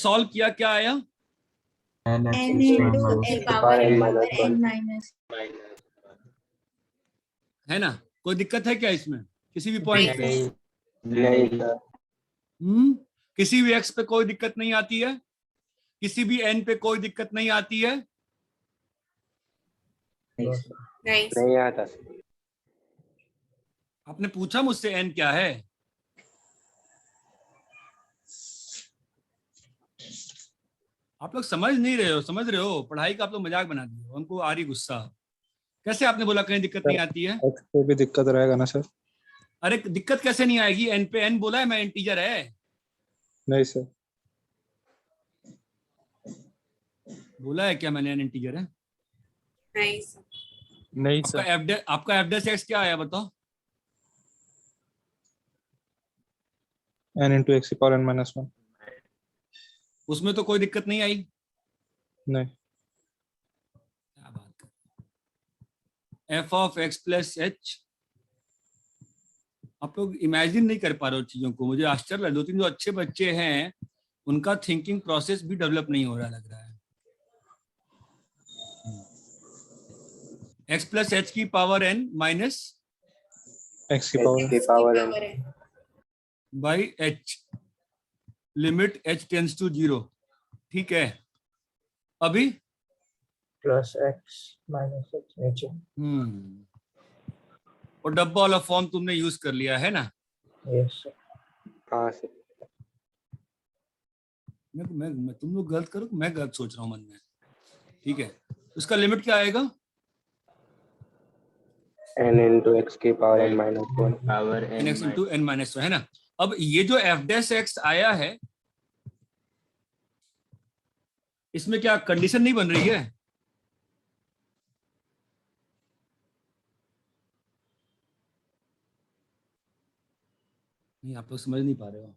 Solve किया, क्या आया? n into x power n minus है ना? कोई दिक्कत है क्या इसमें किसी भी पॉइंट पे? नहीं सर। किसी भी x पे कोई दिक्कत नहीं आती है? किसी भी n पे कोई दिक्कत नहीं आती है? नहीं आता। आपने पूछा मुझसे n क्या है? आप लोग समझ नहीं रहे हो, समझ रहे हो? पढ़ाई का आप लोग मजाक बना दिए हो, हमको आ रही गुस्सा। कैसे आपने बोला कहीं दिक्कत नहीं आती है? x पे भी दिक्कत रहेगा ना सर? अरे दिक्कत कैसे नहीं आएगी? n पे n बोला है मैं, इंटीजर है। नहीं सर। बोला है क्या मैंने n इंटीजर है? नहीं सर। आपका एफ डैश एक्स क्या आया बताओ? n into x power n minus 1। उसमें तो कोई दिक्कत नहीं आई। नहीं। क्या बात कर, F of x plus H. आप लोग इमेजिन नहीं कर पा रहे हो चीजों को, मुझे आश्चर्य है। दो तीन जो अच्छे बच्चे हैं उनका थिंकिंग प्रोसेस भी डेवलप नहीं हो रहा लग रहा है। एक्स प्लस एच की पावर n माइनस x की power n by H, limit h tends to 0। ठीक है, अभी प्लस x माइनस x नीचे। और डब्बा वाला फॉर्म तुमने यूज कर लिया है ना? Yes sir. हाँ सर। मैं तुम लोग गलत करो, मैं गलत सोच रहा हूँ मन में। ठीक है, उसका लिमिट क्या आएगा? n into x की power n minus 1 power n x into n minus 1 है ना? अब ये जो एफ डैश एक्स आया है इसमें क्या कंडीशन नहीं बन रही है? नहीं, आप लोग समझ नहीं पा रहे हो।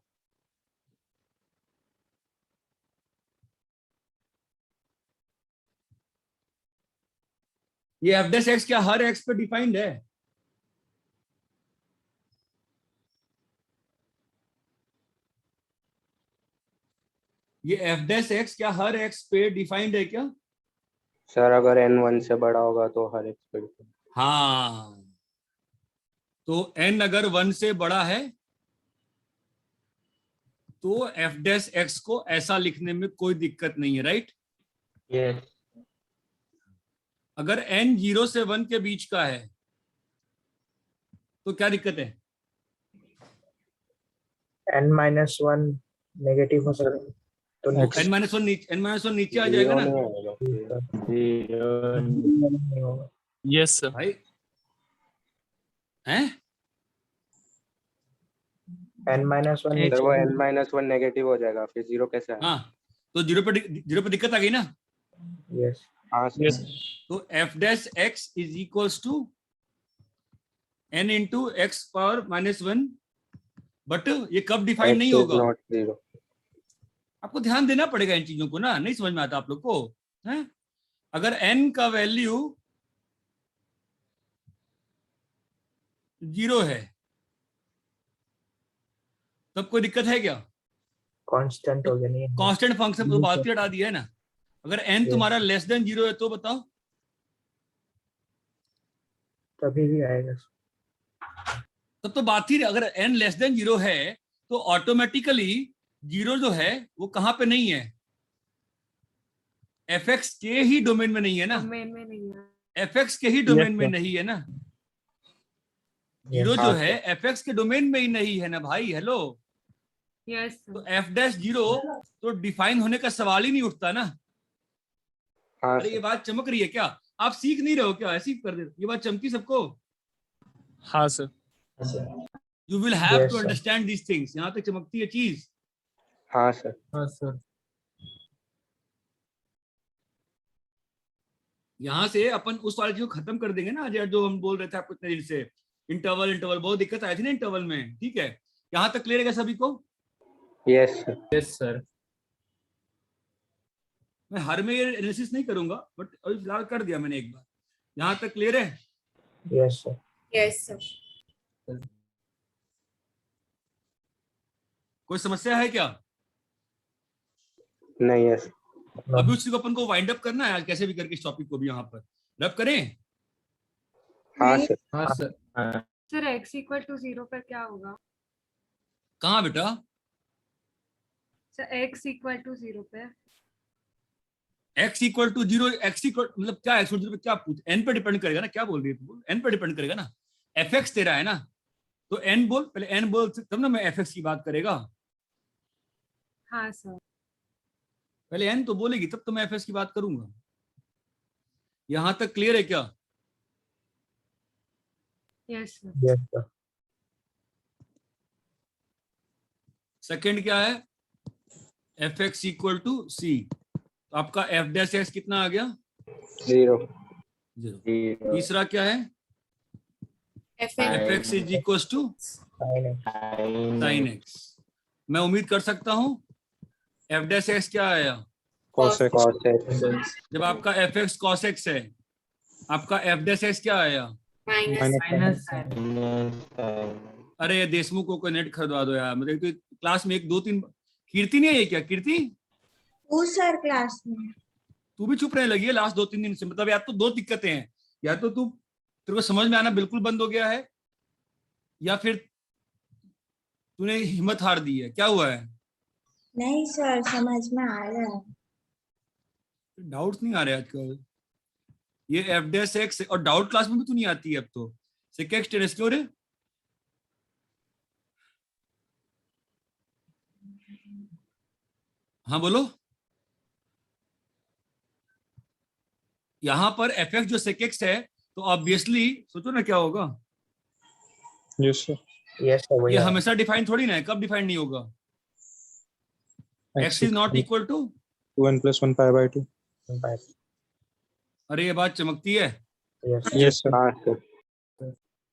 ये एफ डैश एक्स क्या हर एक्स पे डिफाइंड है? ये एफ डैश एक्स क्या हर एक्स पे डिफाइंड है क्या? सर अगर n 1 से बड़ा होगा तो हर x पे। हाँ, तो n अगर 1 से बड़ा है तो एफ डैश एक्स को ऐसा लिखने में कोई दिक्कत नहीं है, राइट? यस। अगर n 0 से 1 के बीच का है तो क्या दिक्कत है? n माइनस 1 नेगेटिव हो सकता है तो n माइनस वन नीचे आ जाएगा ना? नहीं होगा। Yes sir. भाई हैं? n माइनस 1 सर वो n minus 1 नेगेटिव हो जाएगा, फिर 0 कैसे आएगा? हाँ, तो जीरो पे दिक्कत आ गई ना? यस। हाँ सर। यस। तो F dash x is equals to n into x power minus 1, but ये कब डिफाइन नहीं x is होगा? not 0। आपको ध्यान देना पड़ेगा इन चीजों को ना, नहीं समझ में आता आप लोग को है? अगर n का वैल्यू 0 है तब कोई दिक्कत है क्या? कांस्टेंट हो गया नहीं है। कांस्टेंट फंक्शन तो बात ही हटा दिया है ना। अगर n तुम्हारा लेस देन 0 है तो बताओ तभी भी आएगा। तब तो बात ही, अगर n लेस देन 0 है तो ऑटोमेटिकली 0 जो है वो कहां पे नहीं है? fx के ही डोमेन में नहीं है ना? डोमेन में नहीं है। fx के ही डोमेन Yes, में sir. नहीं है ना? 0 जो है fx के डोमेन में ही नहीं है ना भाई। हेलो, यस तो f डैश 0 तो डिफाइन होने का सवाल ही नहीं उठता ना। हाँ अरे ये सर। बात चमक रही है क्या? आप सीख नहीं रहे हो क्या? ऐसे ही कर दे, ये बात चमकी सबको? हाँ sir. You will have Yes, to sir. Understand these things. यहाँ तक चमकती है चीज। हाँ सर। हाँ सर। यहाँ से अपन उस वाली चीज को खत्म कर देंगे ना, जो हम बोल रहे थे आपको इतने दिन से। इंटरवल बहुत दिक्कत आई थी ना इंटरवल में। ठीक है, यहाँ तक क्लियर है सभी को? Yes sir. Yes sir. मैं हर में ये एनालिसिस नहीं करूंगा, बट अभी फिलहाल कर दिया मैंने एक बार। यहाँ तक क्लियर है? Yes sir. Yes sir. कोई समस्या है क्या? नहीं यस अभी उसी को अपन को वाइंड अप करना है कैसे भी करके इस टॉपिक को भी यहाँ पर रब करें। हाँ सर हाँ sir. Sir x equal to 0 पर क्या होगा? कहाँ बेटा? सर x इक्वल टू 0 पे x equal to 0 x equal मतलब क्या x इक्वल पे क्या पूछ n पे डिपेंड करेगा ना, क्या बोल रही है तू? n पे डिपेंड करेगा ना, fx तेरा है ना, तो n बोल, पहले n बोल तब ना मैं fx की बात करेगा। हाँ सर। पहले n तो बोलेगी तब तो मैं fx की बात करूंगा। यहां तक क्लियर है क्या? Yes sir. Yes, sir. Second क्या है? fx इक्वल टू c, तो आपका f डैश x कितना आ गया? 0 0। तीसरा क्या है? fx is equal to Fine. sin x। मैं उम्मीद कर सकता हूं f डैश x क्या आया? cos x, cos x जब आपका fx cos x है, आपका f डैश x क्या आया? minus अरे देशमुख को नेट खरीदवा दो यार, मतलब तो क्लास में 1 2 3 कीर्ति नहीं है ये क्या? कीर्ति वो सर क्लास में तू भी चुप रहने लगी है लास्ट 2 3 दिन से, मतलब या तो 2 दिक्कतें हैं, या तो तू तेरे को समझ में आना बिल्कुल बंद हो गया है, या फिर तूने हिम्मत हार दी है, क्या हुआ है? नहीं सर समझ में आ रहा है। डाउट्स नहीं आ रहे आजकल, ये एफ डैश एक्स और डाउट क्लास में भी तू नहीं आती है अब तो, सेक एक्स टेरेस क्यों रे? हाँ बोलो। यहां पर एफ एक्स जो सेक एक्स है, तो ऑब्वियसली सोचो ना क्या होगा। yes sir, Yes, sir. ये हमेशा डिफाइन थोड़ी ना है, कब डिफाइन नहीं होगा? X is not equal to, 2n plus 1 pi by 2, अरे ये बात चमकती है। Yes. yes sir, हाँ सर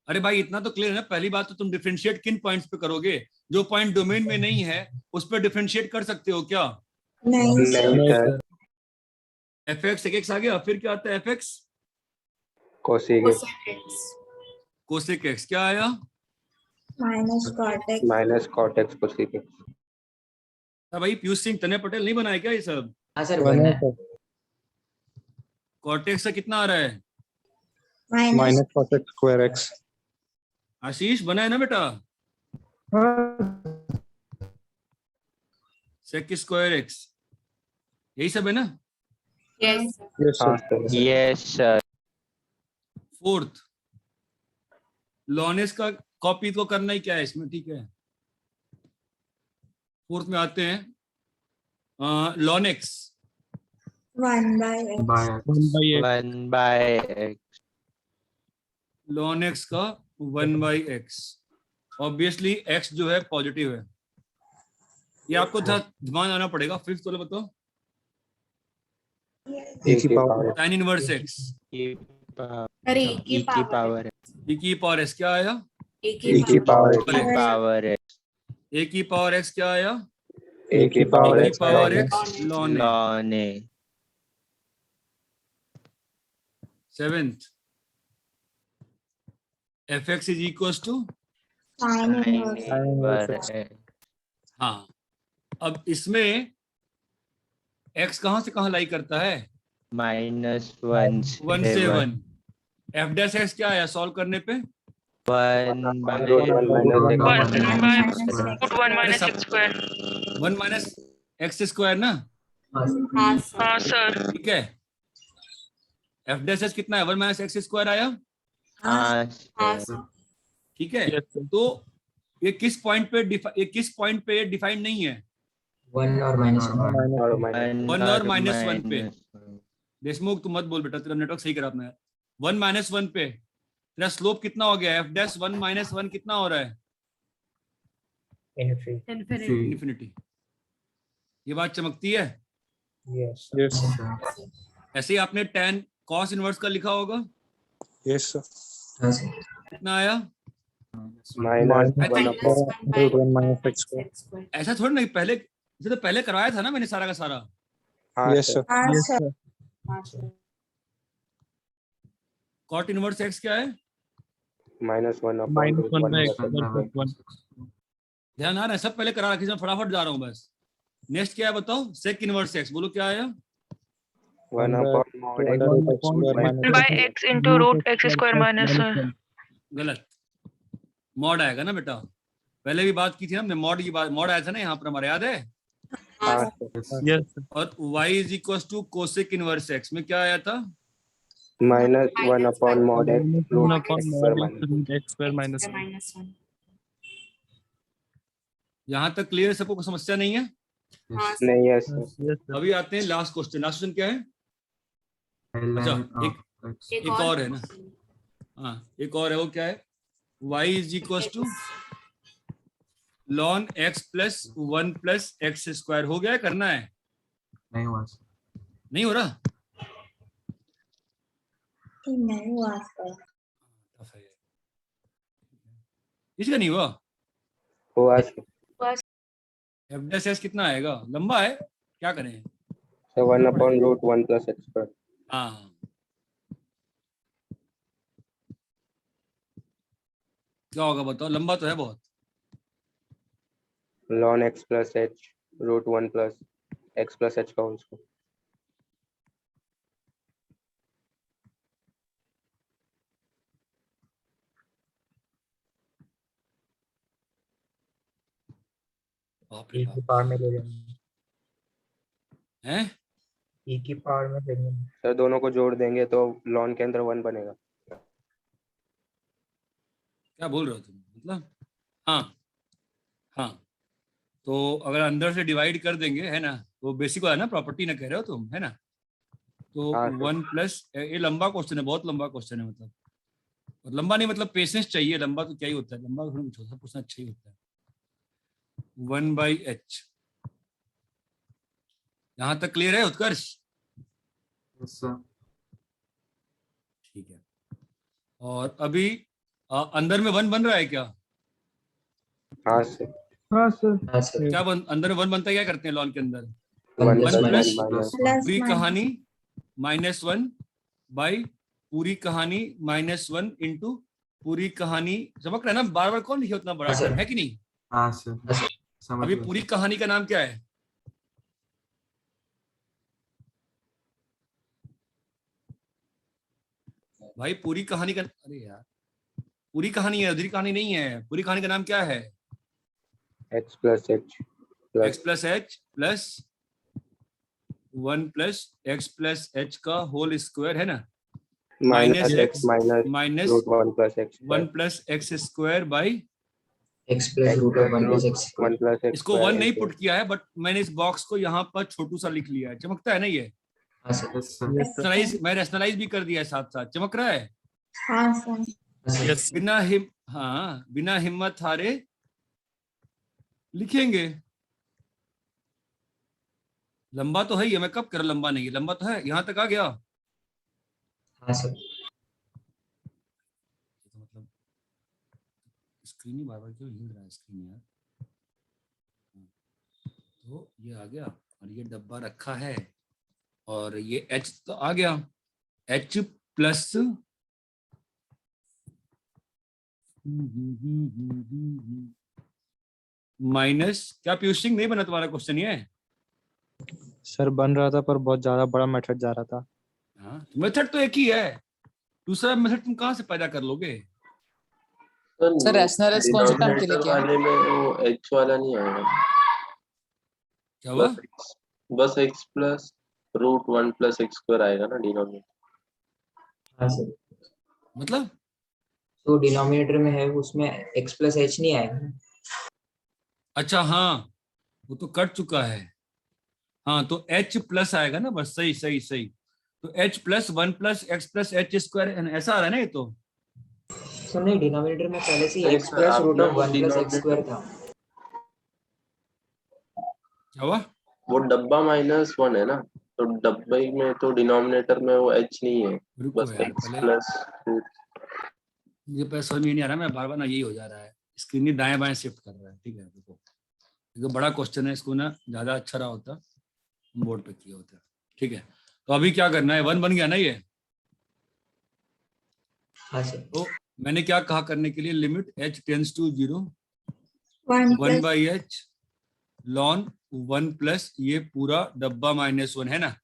अरे भाई इतना तो क्लियर है ना, पहली बात तो तुम डिफरेंशिएट किन पॉइंट्स पे करोगे? जो पॉइंट डोमेन में नहीं है उस पर डिफरेंशिएट कर सकते हो क्या? नहीं नहीं sir f x sec x आ गया, फिर क्या आता है? F x cosec x cosec x क्या आया? Minus cot x minus cot x cosec x भाई पीयूष सिंह तने पटेल नहीं बनाए क्या ये सब? हाँ सर बना बना है है। sir, कॉटेक्स से कितना आ रहा है? Minus minus cos x square x, आशीष बना है ना बेटा? सेक स्क्वायर एक्स, यही सब है ना? यस yes हाँ sir, sir yes sir. Fourth लॉनेस का कॉपी तो करना ही क्या है इसमें, ठीक है। फोर्थ में आते हैं ln x 1 by x 1 by x, 1 by x. Ln x का 1 बाई एक्स, ऑब्वियसली एक्स जो है पॉजिटिव है, ये आपको ध्यान आना पड़ेगा। फिफ्थ वाला बताओ, e की power tan इनवर्स एक्स, अरे ई की पावर e की पावर एक्स क्या आया? e की power x पावर है a की पावर एक्स क्या आया? a की power a की x power log x ln. लॉने seventh f x is equal to, sine inverse हाँ अब इसमें x कहां से कहां लाई करता है? -1 1 से 1। एफ डैश एक्स क्या आया सॉल्व करने पे? 1 by root 1 minus x square 1 minus x square ना, हाँ सर ठीक है। एफ डैश एक्स कितना है? 1 माइनस एक्स स्क्वायर आया, हाँ हाँ सर ठीक है। तो ये किस पॉइंट पे डिफाइंड नहीं है? 1 और -1. और minus 1 और -1 पे। देशमुख तू मत बोल बेटा, तेरा नेटवर्क सही करा आपने। 1 -1 पे तेरा स्लोप कितना हो गया? एफ डैश 1 - 1 कितना हो रहा है? Infinity. इन्फिनिटी। ये बात चमकती है। Yes. yes ऐसे ही आपने tan cos इनवर्स का लिखा होगा, yes sir, कितना आया? minus I 1 think- upon root 1 minus x square, ऐसा थोड़ा नहीं, पहले इसे तो पहले करवाया था ना मैंने सारा का सारा। हाँ yes सर sir, हाँ सर cot इनवर्स x क्या है? -1 upon minus root 1 by x minus plus 1, ध्यान आ रहा है? सब पहले करा रखी, मैं फटाफट जा रहा हूँ बस। नेक्स्ट क्या है बताओ, सेक इनवर्स एक्स, बोलो क्या आया? 1 upon mod x Under root x square minus by x into root x square minus 1. गलत, मॉड आएगा ना बेटा, पहले भी बात की थी ना हमने, मॉड की बात, मॉड आया था ना यहाँ पर हमारे, याद है? हाँ सर Yes, sir. और y is equal to cosec inverse x में क्या आया था? -1 upon mod x Minus root 1 upon x mod square x minus root x square minus 1. यहाँ तक क्लियर, सबको कोई समस्या नहीं है? नहीं है सर। Yes, sir. अभी आते हैं लास्ट क्वेश्चन। लास्ट क्वेश्चन क्या है? अच्छा एक और है ना, हाँ एक और है, वो क्या है? y is equal to ln x plus 1 plus x square. हो गया, करना है? नहीं हुआ। नहीं हो रहा? इसका नहीं हुआ? हुआ सर। एफ डैश एस कितना आएगा? लंबा है, क्या करें? So 1 upon root 1 plus x square. हाँ क्या होगा बताओ, लंबा तो है बहुत। Ln x plus h root 1 plus x plus h का होल स्क्वायर। बाप रे e बाप। की पावर में ले लेंगे, हैं? e की पावर में ले लेंगे। सर दोनों को जोड़ देंगे तो ln के अंदर 1 बनेगा। क्या बोल रहे हो तुम, मतलब? हाँ हाँ, तो अगर अंदर से डिवाइड कर देंगे है ना, तो बेसिक है ना, प्रॉपर्टी ना कह रहे हो तुम, है ना? तो हाँ, सर। 1 प्लस, ये लंबा क्वेश्चन है, बहुत लंबा क्वेश्चन है, मतलब और लंबा नहीं मतलब पेशेंस चाहिए, लंबा तो क्या ही होता है, लंबा थोड़ा कुछ होता है, पूछना अच्छा ही होता है। 1/h, यहाँ तक क्लियर है उत्कर्ष? ठीक है। और अभी अंदर में 1 बन रहा है क्या? हाँ सर। हाँ सर। क्या अंदर में 1 बनता है, क्या करते हैं लॉन के अंदर? 1 1 plus plus 1 minus पूरी कहानी -1 बाई पूरी कहानी -1 इंटू पूरी कहानी। चमक रहा है ना, बार बार कौन लिखे उतना बड़ा term, है कि नहीं? हाँ सर, समझ अभी गया। पूरी कहानी का नाम क्या है? भाई पूरी कहानी का, अरे यार पूरी कहानी है, अधूरी कहानी नहीं है। पूरी कहानी का नाम क्या है? x plus h x plus H plus 1 plus x plus H का होल स्क्वायर, है ना? minus x x minus minus root 1 plus x 1 square। Plus x square by, x plus root of 1 plus x 1 plus x इसको square 1 नहीं into- put किया है, but मैंने इस box को यहाँ पर छोटू सा लिख लिया है। चमकता है ना ये? Yes, sir. Yes, sir. Rationalise, मैं रैशनलाइज भी कर दिया है साथ साथ। चमक रहा है? Yes, sir. बिना हिम्मत हारे लिखेंगे। लंबा तो है ही है, मैं कब कर लंबा नहीं है, लंबा तो है, यहाँ तक आ गया। हाँ सर। मतलब स्क्रीन ही बार बार क्यों हिल रहा है स्क्रीन यार? तो ये आ गया और ये डब्बा रखा है और ये H तो आ गया, H प्लस माइनस, क्या पीयूष सिंह नहीं बना तुम्हारा क्वेश्चन ये? सर बन रहा था पर बहुत ज्यादा बड़ा मेथड जा रहा था। हाँ मेथड तो एक ही है, दूसरा मेथड तुम कहाँ से पैदा कर लोगे? सर रैशनलाइज कौन से टर्म के लिए किया? वाले में वो h वाला नहीं आएगा, क्या हुआ? बस x plus root 1 plus x square आएगा ना डिनोमिनेटर। हाँ सर। मतलब तो डिनोमिनेटर में है उसमें x plus h नहीं आएगा ना? अच्छा हाँ, वो तो कट चुका है। हाँ तो H प्लस आएगा ना, बस सही सही सही। तो H plus 1 plus x plus H square, ऐसा आ रहा है ना ये तो? तो नहीं, डिनोमिनेटर में पहले से नहीं x सर, plus root आपने of वो 1 plus x square था। क्या हुआ? वो डब्बा -1 है ना, तो डब्बे में तो डिनोमिनेटर में वो h नहीं है, रुको बस यार x पहले, प्लस रूट। मुझे पहले समझ में नहीं आ रहा, मैं बार बार ना यही हो जा रहा है, स्क्रीन ही दाएं बाएं शिफ्ट कर रहा है। ठीक है देखो, ये बड़ा क्वेश्चन है, इसको ना ज्यादा अच्छा रहा होता बोर्ड पे किया होता। ठीक है, तो अभी क्या करना है? 1 बन गया ना ये? हाँ सर। तो मैंने क्या कहा करने के लिए? Limit h tends to 0 1/h ln 1 plus ये पूरा डब्बा -1 है ना,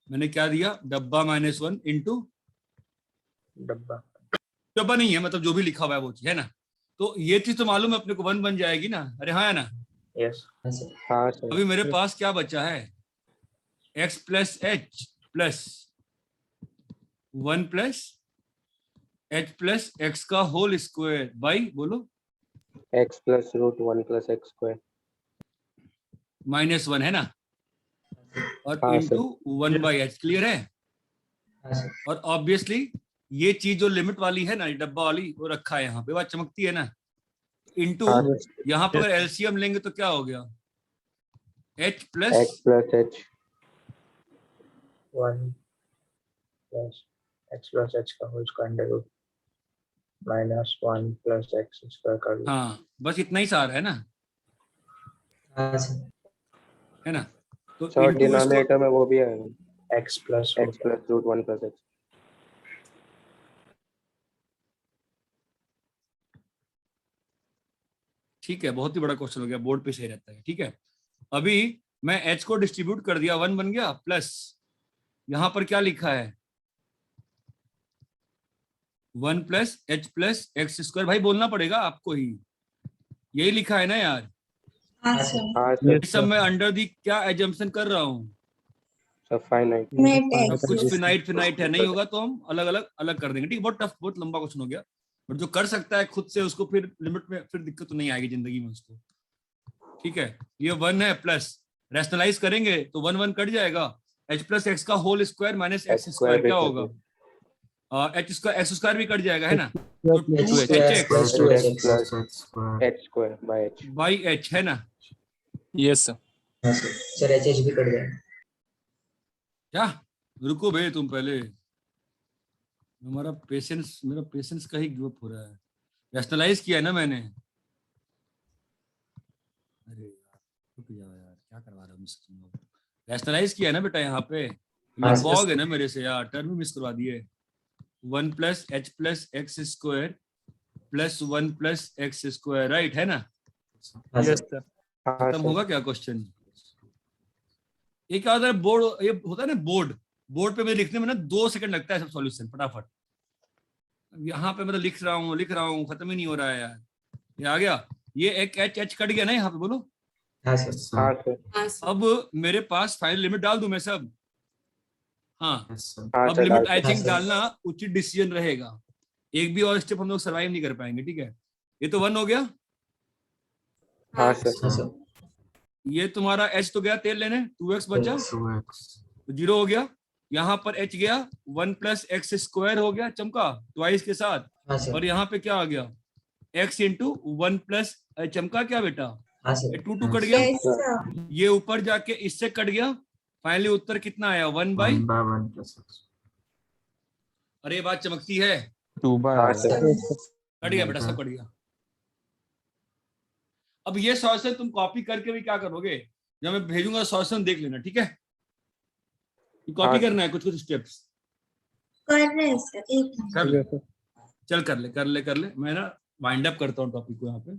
मैंने क्या दिया, डब्बा -1 इंटू डब्बा डब्बा नहीं है, मतलब जो भी लिखा हुआ है वो चीज है ना। तो ये चीज तो मालूम है अपने को 1 बन जाएगी ना, अरे हाँ है ना। यस हाँ सर अभी मेरे पास क्या बचा है, x plus H plus 1 plus H plus x का होल स्क्वायर बाई बोलो x plus root 1 plus x square -1 है ना, और हाँ, इंटू 1 बाई एच, क्लियर है। हाँ सर और ऑब्वियसली ये चीज जो लिमिट वाली है ना, ये डब्बा वाली, वो रखा है यहाँ पे, बात चमकती है ना। इंटू हाँ यहाँ पर एलसीएम लेंगे तो क्या हो गया, h x plus plus h 1 plus x plus h का whole square under root -1 plus x स्क्वायर का रूट। हाँ बस इतना ही सार है ना, हाँ सर है ना। तो सर इंटू इसको डिनोमिनेटर में वो भी आएगा x plus x plus root 1 plus x। ठीक है, बहुत ही बड़ा क्वेश्चन हो गया, बोर्ड पे सही रहता है। ठीक है, अभी मैं h को डिस्ट्रीब्यूट कर दिया, 1 बन गया, प्लस यहां पर क्या लिखा है, 1 plus H plus x square, भाई बोलना पड़ेगा आपको ही, यही लिखा है ना यार। हाँ सर इस सब मैं अंडर दी क्या एजम्पशन कर रहा हूँ, सर फाइनाइट सब कुछ फिनाइट फिनाइट है, नहीं होगा तो हम अलग अलग अलग कर देंगे। ठीक है, बहुत टफ, बहुत लंबा क्वेश्चन हो गया, बट जो कर सकता है खुद से उसको फिर लिमिट में फिर दिक्कत तो नहीं आएगी जिंदगी में उसको। ठीक है, ये 1 है प्लस रैशनलाइज करेंगे तो 1 1 कट जाएगा, h प्लस एक्स का whole square minus x square क्या होगा, एच स्क्वायर एक्स स्क्वायर भी कट जाएगा है ना, तो 2hx plus 2h plus x square h square by h। By h है ना। Yes sir. हाँ सर h भी कट गया। क्या, रुको भे तुम पहले, मेरा पेशेंस का ही गिव अप हो रहा है। रैशनलाइज किया है ना मैंने, अरे यार रुक जाओ यार, क्या करवा रहा हूँ मिस, रैशनलाइज किया है ना बेटा, यहाँ पे हाँ, लगभग है ना मेरे से यार, टर्म मिस करवा दिए। 1 plus H plus x square plus 1 plus x square, right है ना। हाँ यस सर सर। हाँ खत्म सर होगा क्या क्वेश्चन, ये क्या होता है बोर्ड, ये होता है ना बोर्ड पे मुझे लिखने में ना 2 सेकंड लगता है सब सॉल्यूशन फटाफट, यहाँ पे मतलब लिख रहा हूँ खत्म ही नहीं हो रहा है यार। ये आ गया, ये एक एच एच कट गया ना यहाँ पे, बोलो। हाँ सर yes हाँ sir सर अब मेरे पास फाइनल लिमिट डाल दूं मैं सब, हाँ yes sir हाँ अब सर लिमिट आई हाँ, थिंक सर। डालना उचित डिसीजन रहेगा, एक भी और स्टेप हम लोग सर्वाइव नहीं कर पाएंगे। ठीक है, ये तो 1 हो गया, हाँ yes सर हाँ sir सर ये तुम्हारा h तो गया तेल लेने, 2x बचा 2x तो 0 हो गया, यहाँ पर h गया, 1 प्लस एक्स स्क्वायर हो गया, चमका ट्वाइस के साथ, हाँ सर और यहाँ पे क्या आ गया, x इंटू 1 प्लस चमका क्या बेटा, हाँ ये सर 2 कट गया, सर ये ऊपर जाके इससे कट गया, फाइनली उत्तर कितना आया, 1 बाई, 1 by 1 plus x अरे ये बात चमकती है, 2 बाय हाँ सर कट गया बेटा, सब कट गया। अब ये सॉल्यूशन तुम कॉपी करके भी क्या करोगे, जब मैं भेजूंगा सॉल्यूशन देख लेना, ठीक है, कॉपी हाँ। करना है कुछ कुछ स्टेप्स, कर ले, चल कर ले, मैं ना वाइंड अप करता हूँ टॉपिक को यहाँ पे।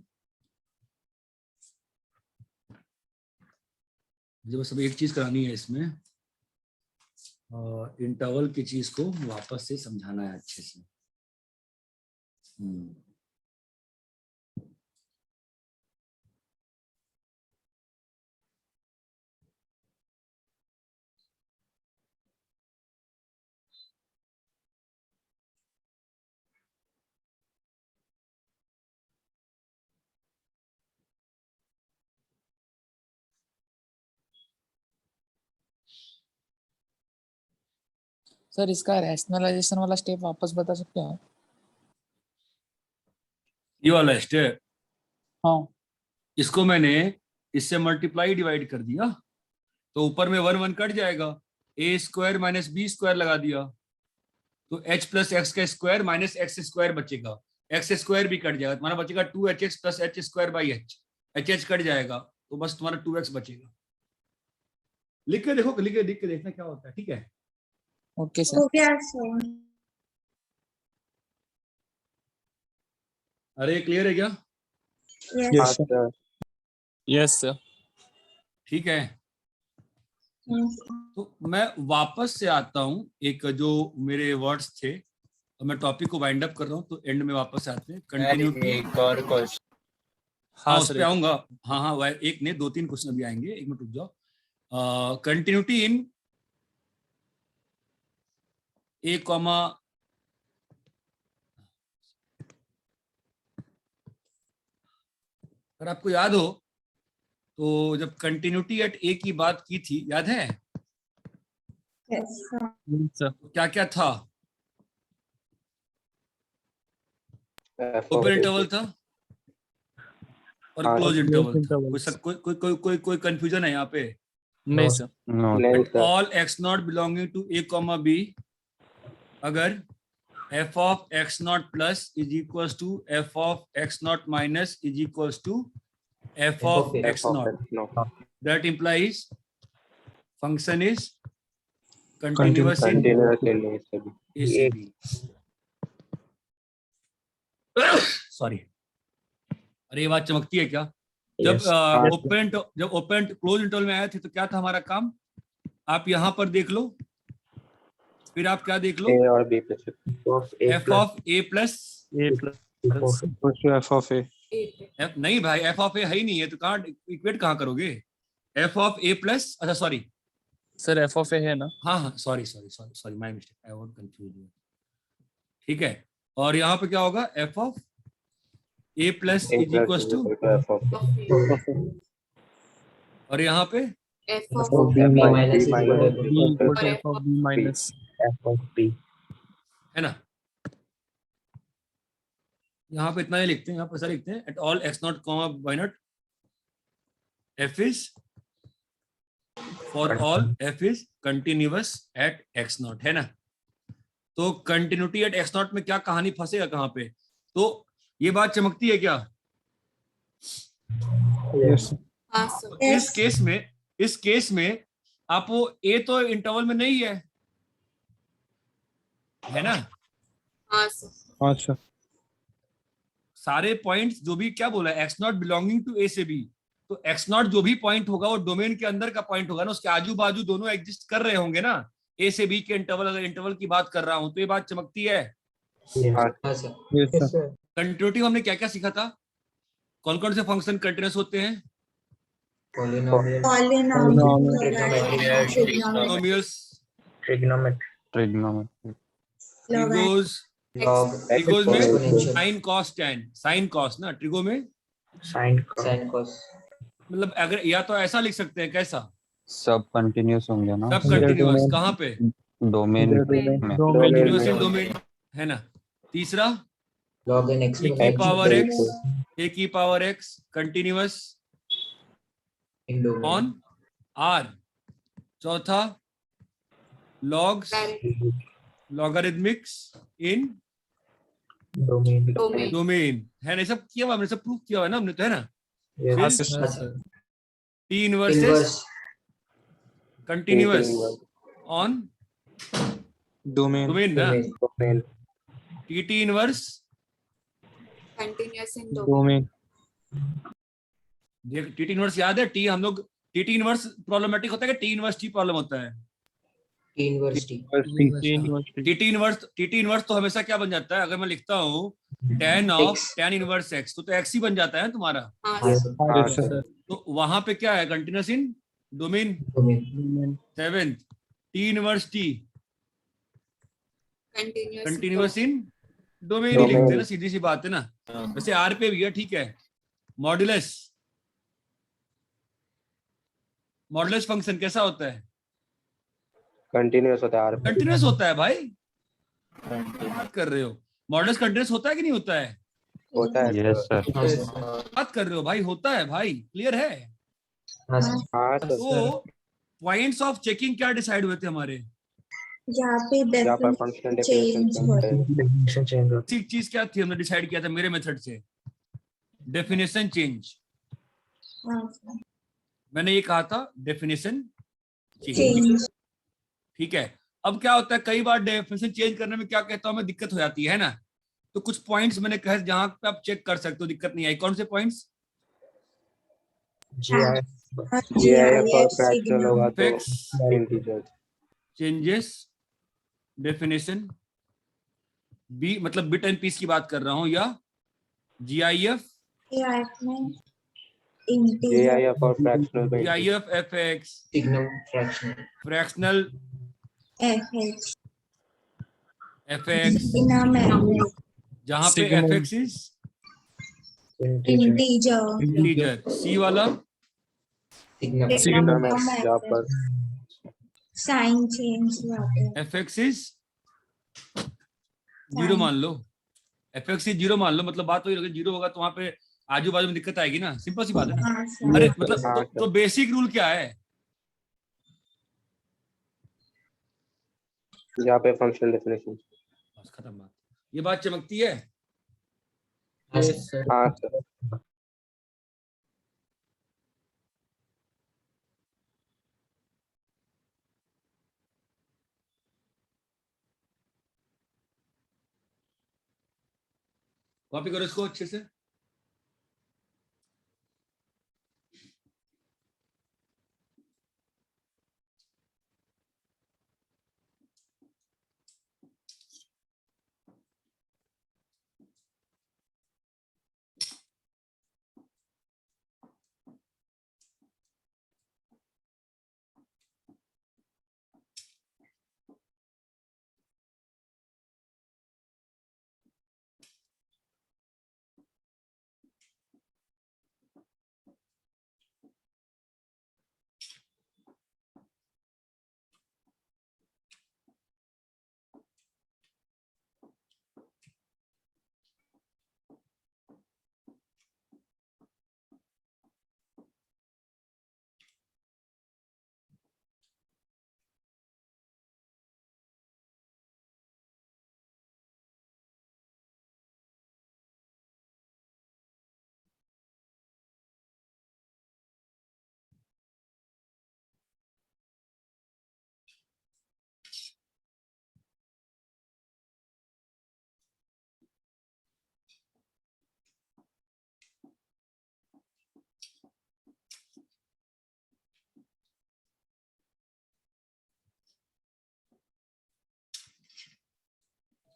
मुझे बस अभी एक चीज करानी है इसमें, इंटरवल की चीज को वापस से समझाना है अच्छे से। सर इसका रैशनलाइजेशन वाला स्टेप वापस बता सकते हो? ये वाला स्टेप, हाँ इसको मैंने इससे मल्टीप्लाई डिवाइड कर दिया, तो ऊपर में 1 1 कट जाएगा, ए स्क्वायर माइनस बी स्क्वायर लगा दिया, तो h प्लस एक्स का स्क्वायर माइनस एक्स स्क्वायर बचेगा, एक्स स्क्वायर भी कट जाएगा, तुम्हारा बचेगा 2hx plus H square by H cut जाएगा, तो बस तुम्हारा 2x बचेगा। लिख के देखो, लिख के देखना क्या होता है, ठीक है। Okay sir. अरे क्लियर है क्या, हाँ सर यस सर। ठीक है, तो मैं वापस से आता हूँ, एक जो मेरे वर्ड्स थे, तो मैं टॉपिक को वाइंड अप कर रहा हूँ, तो एंड में वापस आते हैं। कंटिन्यूटी, एक और क्वेश्चन। हाँ उस पे आऊंगा, हाँ वह एक नहीं 2-3 क्वेश्चन अभी आएंगे, एक मिनट रुक जाओ। कंटिन्यूटी इन ए कॉमा, अगर आपको याद हो तो जब कंटिन्यूटी एट ए की बात की थी, याद है क्या क्या था? ओपन इंटरवल था और हाँ, क्लोज इंटरवल था। intervals. कोई कंफ्यूजन है यहाँ पे? नहीं सर। नहीं sir, all x not belonging to A comma B, अगर f of x naught plus is equals to f of x naught minus is equals to f of x naught, no. that implies function is continuous in Continuous in A से B. A से B. Sorry, अरे ये बात चमकती है क्या? जब open close interval में आए थे तो क्या था हमारा काम? आप यहाँ पर देख लो, फिर आप क्या देख लो? A और B पे से f of a plus f of a. f, नहीं भाई f of a है ही नहीं है, तो कहाँ इक्वेट कहाँ करोगे? f of a plus, अच्छा सॉरी सर एफ ऑफ ए है ना? हाँ sorry my mistake, I was confuse. ठीक है, और यहाँ पे क्या होगा? f of a plus A is equals to, F of और यहाँ पे F of B B minus minus B equal to f of B minus. F of B. है ना, यहाँ पे इतना ही लिखते हैं, यहाँ पर ऐसा लिखते हैं at all x naught comma y naught f is, for all f is continuous at x naught, है ना। तो कंटिन्यूटी एट एक्स नॉट में क्या कहानी फंसेगा कहाँ पे? तो ये बात चमकती है क्या? Yes. इस केस में आप वो ए तो इंटरवल में नहीं है ना? हाँ सर। सारे पॉइंट्स जो भी क्या बोला, एक्स नॉट बिलोंगिंग टू ए से बी, तो एक्स नॉट जो भी पॉइंट होगा वो डोमेन के अंदर का पॉइंट होगा ना, उसके आजू बाजू दोनों एग्जिस्ट कर रहे होंगे ना, ए से बी के इंटरवल, अगर इंटरवल की बात कर रहा हूं तो ये बात चमकती है। Yes. Yes Yes, sir. sir. Continuity में हमने क्या क्या सीखा था? कौन कौन से फंक्शन कंटिन्यूअस होते हैं? Polynomials, Trigonometry. ट्रिगोज में sine cos tan, sine cos ना, ट्रिगो में Sine cos. मतलब अगर, या तो ऐसा लिख सकते हैं, कैसा? सब कंटिन्यूस होंगे ना? सब कंटिन्यूअस कहाँ पे? डोमेन में। कंटिन्यूअस इन डोमेन, है ना। तीसरा ए की power x continuous on R. चौथा लॉग्स, लॉगरिथमिक्स इन डोमेन, है ना। सब किया हुआ हमने, सब प्रूफ किया हुआ है ना हमने, तो है ना। Yes. T inverse is continuous on Domain. Domain ना। Domain. T inverse, Domain. T inverse याद है? टी हम लोग टी इनवर्स प्रॉब्लमेटिक होता है कि टी इनवर्स टी प्रॉब्लम होता है? टी इनवर्स तो हमेशा क्या बन जाता है? अगर मैं लिखता हूँ tan of tan inverse x, तो x ही बन जाता है तुम्हारा। Yes sir. तो वहां पे क्या है? Continuous in domain. Domain. Seventh t inverse t continuous in domain ही लिखते हैं ना, सीधी सी बात है ना। वैसे आर पे भी है, ठीक है। मॉड्यूलस, मॉड्यूलस फंक्शन कैसा होता है? Continuous होता है R पे. कंटिन्यूअस होता है भाई, बात कर रहे हो? मॉड्यूलस कंटिन्यूअस होता है कि नहीं होता है? होता है. Yes sir. बात कर रहे हो भाई? होता है भाई, क्लियर है? हाँ सर. तो पॉइंट्स ऑफ चेकिंग क्या डिसाइड हुए थे हमारे? यहाँ पर फंक्शनल डेफिनेशन होता है. Definition change होता एक चीज क्या थी हमने डिसाइड किया था मेरे मेथड से? Definition change. मैंने ये कहा था डेफिनेशन चेंज, ठीक है। अब क्या होता है, कई बार डेफिनेशन चेंज करने में क्या कहता हूं मैं, दिक्कत हो जाती है ना। तो कुछ पॉइंट्स मैंने कहे जहां पे आप चेक कर सकते हो, दिक्कत नहीं आई। कौन से पॉइंट्स? GI. GIF और फ्रैक्शनल होगा तो f x integer. Changes definition B, मतलब बिट एंड पीस की बात कर रहा हूं, या GIF GIF और फ्रैक्शनल में integer। GIF FX signum fractional fractional FX, जहां पे FX इज इंटीजर, C वाला सिग्नम सिग्नम है जहाँ पर साइन चेंज FX इज 0 मान लो, FX इज 0 मान लो, मतलब बात वही, 0 होगा तो वहां पे आजू बाजू में दिक्कत आएगी ना, सिंपल सी बात है ना। अरे मतलब हाँ, तो बेसिक रूल क्या है? यहाँ पे फंक्शनल डेफिनेशन। बस खत्म बात। ये बात चमकती है। हाँ सर। कॉपी करो इसको अच्छे से।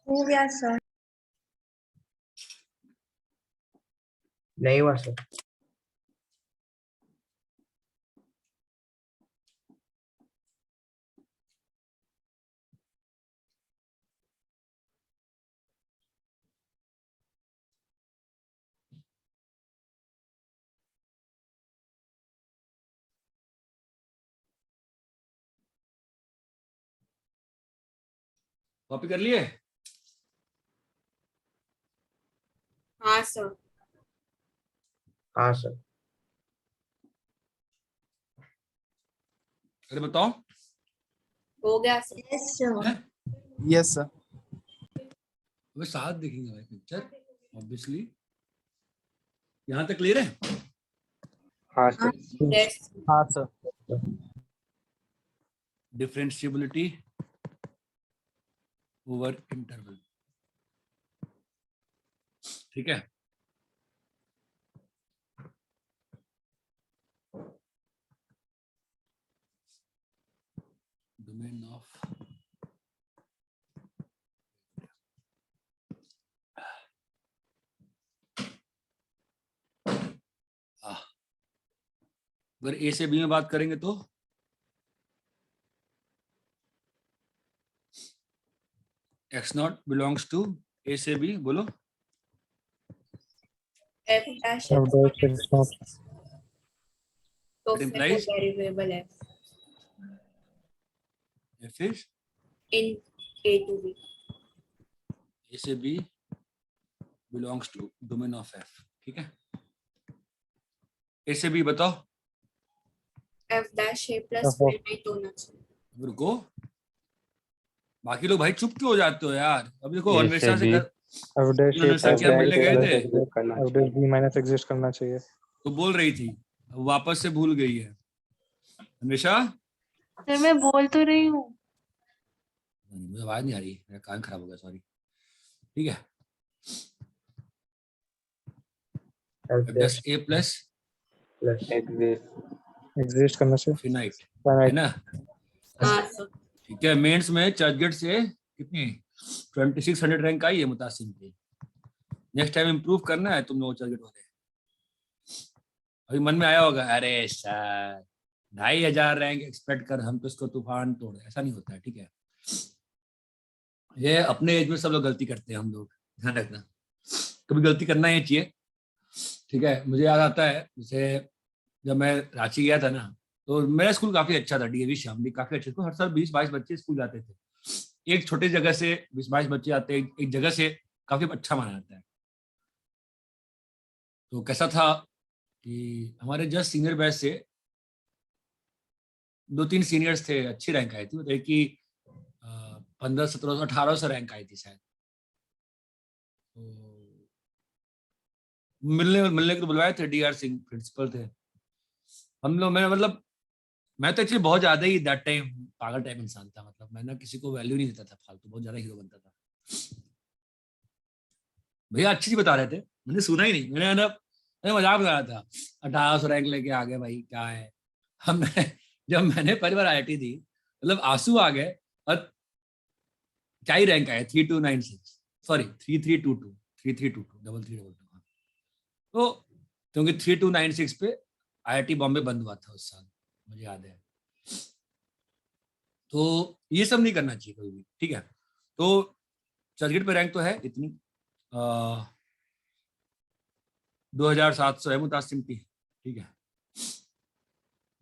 हो गया सर। नहीं हुआ सर। कॉपी कर लिए? हाँ सर। हाँ सर। अरे बताओ। हो गया सर। Yes sir. हैं? Yes sir. वे साथ देखेंगे भाई पिक्चर, ऑब्वियसली। यहाँ तक क्लियर है? हाँ सर। यस। हाँ सर। डिफरेंशिएबिलिटी ओवर इंटरवल, ठीक है। डोमेन ऑफ अगर ए से बी में बात करेंगे तो x नॉट बिलोंग्स टू ए से बी, बोलो। F dash F dash X naught. तो That implies वेरिएबल है f is इन A to B। ए से B belongs to domain of f, ठीक है। ए से बी बताओ। F dash A plus F of- फिर नहीं तो होना चाहिए। रुको, बाकी लोग भाई चुप क्यों हो जाते हो यार? अब देखो A से अन्वेषा से B। घर F dash A Anvesha plus क्या मिलने गए थे F dash B minus exist करना चाहिए। तो बोल रही थी, अब वापस से भूल गई है अन्वेषा। सर मैं बोल तो रही हूँ। मुझे आवाज नहीं आ रही, मेरा कान खराब हो गया, सॉरी। ठीक है, F dash a plus plus exist exist करने से फिनाइट, है फाइनाइट। ना? हाँ सर। ठीक है, मेंस में चर्चगेट से कितनी 2600 रैंक आई है मुतासिम की। नेक्स्ट टाइम इम्प्रूव करना है तुम लोग चर्चगेट वाले। अभी मन में आया होगा, अरे सर 2500 रैंक एक्सपेक्ट कर, हम तो इसको तूफान तोड़, ऐसा नहीं होता है, ठीक है? ये अपने एज में सब लोग गलती करते हैं, हम लोग ध्यान रखना, कभी गलती करना ही चाहिए, ठीक है? मुझे याद आता है जैसे जब मैं रांची गया था ना, तो मेरा स्कूल काफी अच्छा था, डीएवी शामली काफी अच्छे थे, हर साल 20-22 बच्चे स्कूल जाते थे। एक छोटे जगह से 20-22 बच्चे आते हैं, एक जगह से काफी अच्छा माना जाता है। तो कैसा था कि हमारे जस्ट सीनियर बैच से 2-3 सीनियर्स थे, अच्छी रैंक आई थी, मतलब कि 1500, 1700, 1800 रैंक आई थी शायद। तो मिलने को बुलवाए थे, डीआर सिंह प्रिंसिपल थे हम लोग। मैं तो एक्चुअली बहुत ज्यादा ही दैट टाइम पागल टाइप इंसान था, मतलब मैं ना किसी को वैल्यू नहीं देता था, फालतू बहुत ज्यादा हीरो बनता था। भैया अच्छी चीज बता रहे थे, मैंने सुना ही नहीं, मैंने मजाक बना रहा था, 1800 रैंक लेके आ गए भाई, क्या है। जब मैंने पहली बार IIT दी, मतलब आंसू आ गए, और क्या ही रैंक आया, 3296, सॉरी 3322, 3322, तो क्योंकि 3296 पे IIT बॉम्बे बंद हुआ था उस साल, मुझे याद है। तो ये सब नहीं करना चाहिए कभी भी, ठीक है? तो चर्चगेट पे रैंक तो है इतनी 2700 है मुतासिम की, ठीक है?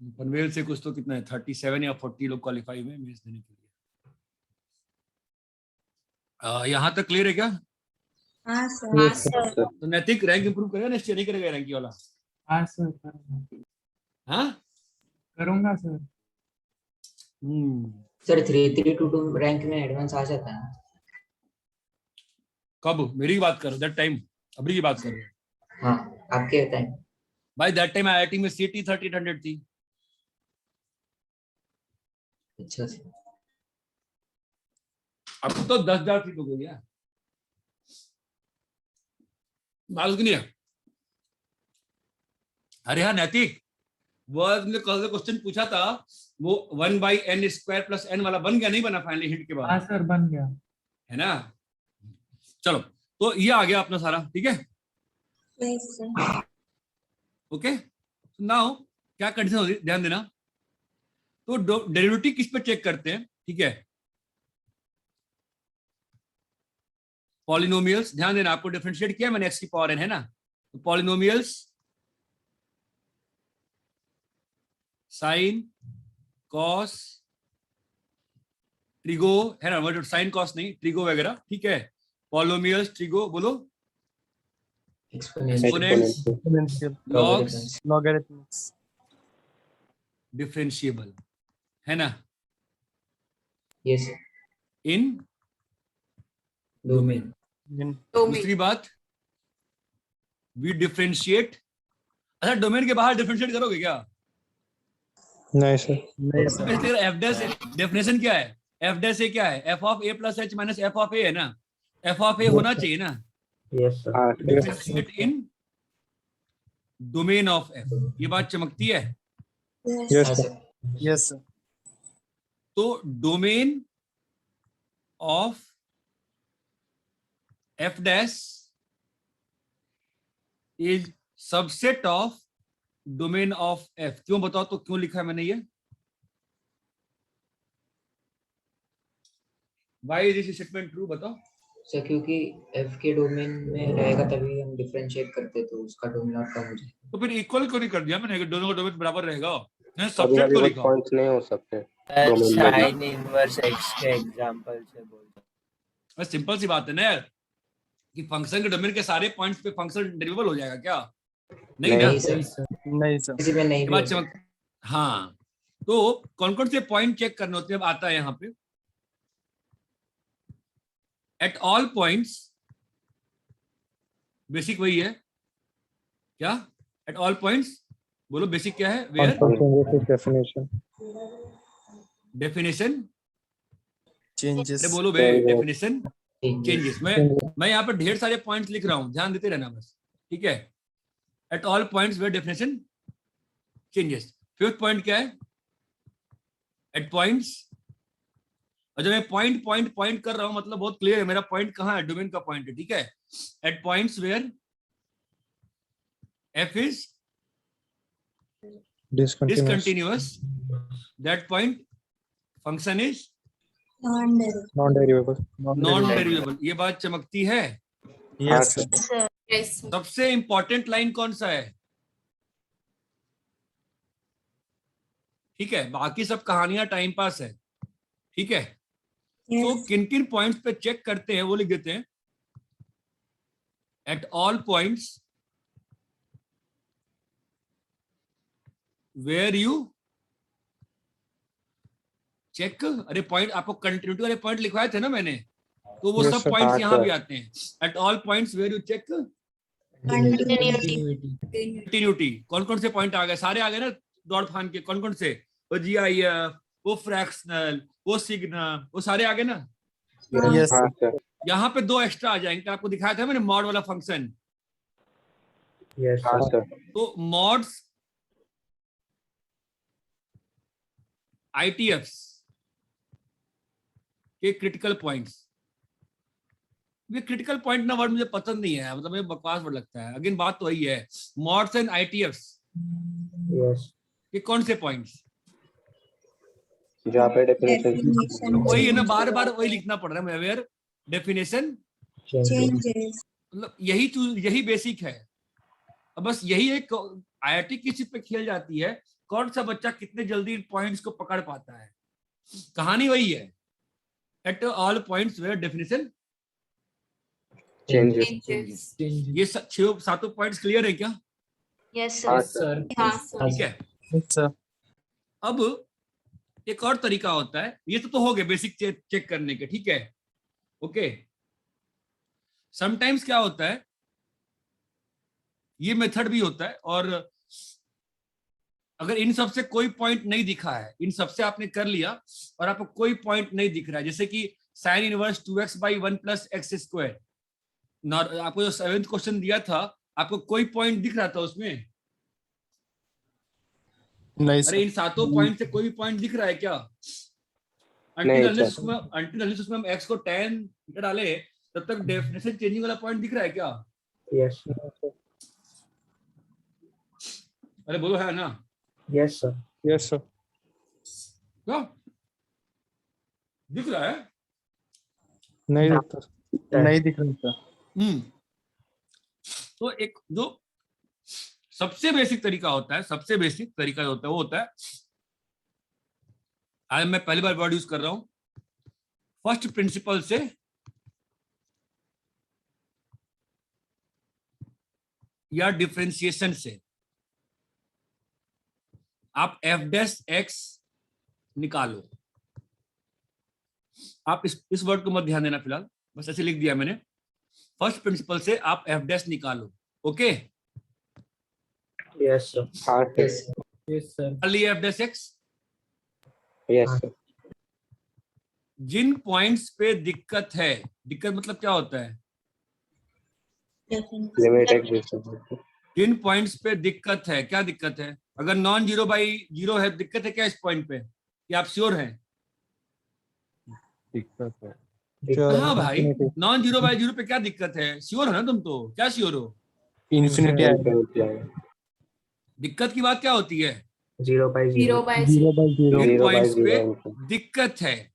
पनवेल से कुछ तो कितना है, 37 या 40 लोग क्वालिफाई हुए मेंस देने के लिए। यहाँ तक क्लियर है क्या? हाँ सर। तो नैतिक रैंक इंप्रूव करेगा, निश्चय नहीं करेगा रैंक वाला? हाँ सर करूँगा। हाँ करूँगा सर। सर 3322 रैंक में एडवांस आ जाता है? कब? मेरी की बात करो, दैट टाइम, अभी की बात करो। हाँ, आपके टाइम भाई दैट टाइम IIT में CT 1300 थी। अच्छा सर। अब तो 10,000 फीट हो गई है, मालूम कि नहीं है? अरे हाँ नैतिक, वो तुमने कल का क्वेश्चन पूछा था, वो 1/n² + n वाला बन गया, नहीं बना फाइनली हिंट के बाद? हाँ सर बन गया। है ना? चलो, तो ये आ गया अपना सारा, ठीक है? ओके, नाउ क्या कंडीशन होगी ध्यान देना। तो डेरिवेटिव किस पे चेक करते हैं, ठीक है? पॉलिनोमियल्स, ध्यान देना, आपको डिफरेंशिएट किया मैंने x की पावर n, है ना? तो पॉलिनोमियल्स, साइन, कॉस, ट्रिगो, है ना? वो साइन कॉस नहीं, ट्रिगो वगैरह, ठीक है? पॉलिनोमियल्स, ट्रिगो, बोलो, एक्सपोनेंट्स, लॉग्स, लॉगरिथम्स, डिफरेंशिएबल, है ना? Yes in domain. दूसरी बात, वी डिफरेंशिएट। अच्छा, डोमेन के बाहर डिफरेंशिएट करोगे क्या? नहीं सर। एफ डैश डेफिनेशन क्या है? एफ डैश क्या है? f(a + h - f(a) है ना? f(a) होना चाहिए ना? Yes sir. Differentiate in domain of f, ये बात चमकती है? Yes sir. Yes sir. तो domain of f dash is subset of domain of f। क्यों बताओ तो, क्यों लिखा है मैंने ये? Why is this statement true, बताओ? सर क्योंकि f के डोमेन में रहेगा तभी हम डिफरेंशिएट करते, तो उसका डोमेन और कम हो जाएगा। तो फिर इक्वल क्यों नहीं कर दिया मैंने? दोनों का डोमेन बराबर रहेगा, कभी सबसेट कभी क्यों वो लिखा? पॉइंट्स नहीं हो सकते domain में। साइन इनवर्स x के एग्जांपल से बोलता हूं। बस सिंपल सी बात है ना यार, कि फंक्शन के डोमेन के सारे पॉइंट्स पे फंक्शन डेरिवेबल हो जाएगा क्या? नहीं ना? नहीं सर, नहीं सर। किसी में नहीं ये भी बात हो सकता। चमक। हाँ, तो कौन कौन से पॉइंट चेक करने होते हैं? अब आता है यहाँ पे, एट ऑल पॉइंट्स, बेसिक वही है क्या? एट ऑल पॉइंट्स, बोलो बेसिक क्या है? Where definition definition, changes. अरे बोलो बे, डेफिनेशन चेंजेस। Changes। मैं यहाँ पर ढेर सारे पॉइंट्स लिख रहा हूँ, ध्यान देते रहना बस, ठीक है? At all points where definition changes. Fifth point क्या है? एट पॉइंट्स, और जब मैं पॉइंट पॉइंट पॉइंट कर रहा हूं मतलब बहुत क्लियर है मेरा पॉइंट कहाँ है, डोमेन का पॉइंट है, ठीक है। At points where f is discontinuous, that point function is non derivable. Non derivable. ये बात चमकती है। यस हाँ, सर। Yes. सबसे इंपॉर्टेंट लाइन कौन सा है? ठीक है, बाकी सब कहानियां टाइम पास है, ठीक है। तो किन किन पॉइंट्स पे चेक करते हैं वो लिख देते हैं। At all points where you check, अरे पॉइंट आपको कंटिन्यूटी वाले पॉइंट लिखवाए थे ना मैंने, तो वो Yes, सब sir. पॉइंट्स हाँ, यहाँ sir. भी आते हैं। At all points where you check Continuity. Continuity. कौन कौन से पॉइंट आ गए? सारे आ गए ना दौड़ फान के। कौन कौन से? वो जीआईएफ, वो फ्रैक्शनल, वो सिग्नम, वो सारे आ गए ना। Yes, हाँ sir. सर। यहाँ पे दो एक्स्ट्रा आ जाएंगे, आपको दिखाया था मैंने मॉड वाला फंक्शन। Yes, हाँ sir. सर। तो मॉड्स आईटीएफ्स के क्रिटिकल पॉइंट्स। ये क्रिटिकल पॉइंट ना वर्ड मुझे पसंद नहीं है, मतलब मुझे बकवास वर्ड लगता है। अगेन बात तो वही है, मॉड्स एंड आईटीएफ्स Yes. के कौन से पॉइंट्स? जहाँ पे डेफिनेशन Definition वही है ना, change. बार बार वही लिखना पड़ रहा है मुझे। Where definition Changes. मतलब यही बेसिक है। अब बस यही एक आईआईटी किस चीज पे खेल जाती है, कौन सा बच्चा कितने जल्दी इन पॉइंट्स को पकड़ पाता है। कहानी वही है। At all points where definition changes. Changes. ये छह सातों पॉइंट्स क्लियर है क्या? यस हाँ सर। सर। हाँ, sir. ठीक है। Yes, sir. अब एक और तरीका होता है, ये तो हो गए बेसिक चेक करने के, ठीक है, ओके। समटाइम्स क्या होता है, ये मेथड भी होता है, और अगर इन सब से कोई पॉइंट नहीं दिखा है, इन सब से आपने कर लिया और आपको कोई पॉइंट नहीं दिख रहा है, जैसे कि साइन इनवर्स 2x/1 + x², आपको जो 7th क्वेश्चन दिया था, आपको कोई पॉइंट दिख रहा था उसमें? नहीं अरे इन सातों पॉइंट से कोई भी पॉइंट दिख रहा है क्या? नहीं, until unless उसमें हम x को tan डाले तब तक डेफिनेशन चेंजिंग वाला पॉइंट दिख रहा है क्या? Yes. अरे बोलो है ना? Yes, sir. Yes, sir. क्या दिख रहा है? नहीं हाँ. दिखता, नहीं दिख रहा था। तो एक जो सबसे बेसिक तरीका होता है, सबसे बेसिक तरीका जो होता है वो होता है, आज मैं पहली बार वर्ड यूज कर रहा हूं, फर्स्ट प्रिंसिपल से या डिफरेंशिएशन से आप f'(x) निकालो। आप इस वर्ड को मत ध्यान देना फिलहाल, बस ऐसे लिख दिया मैंने। फर्स्ट प्रिंसिपल से आप f' निकालो, ओके। Yes, sir. हाँ सर। Yes, sir. लिए f'(x), यस सर। जिन पॉइंट्स पे दिक्कत है, दिक्कत मतलब क्या होता है? Definition. Limit exist. जिन पॉइंट्स पे दिक्कत है, क्या दिक्कत है? अगर नॉन 0/0 है, दिक्कत है क्या इस पॉइंट पे? क्या आप श्योर हैं? दिक्कत है। हाँ भाई, नॉन 0/0 पे क्या दिक्कत है? श्योर है ना तुम? तो क्या श्योर हो? इन्फिनिटी आएगा। दिक्कत की बात क्या होती है? 0/0. 0/0 0/0। जिन 0/0 पॉइंट्स पे दिक्कत है,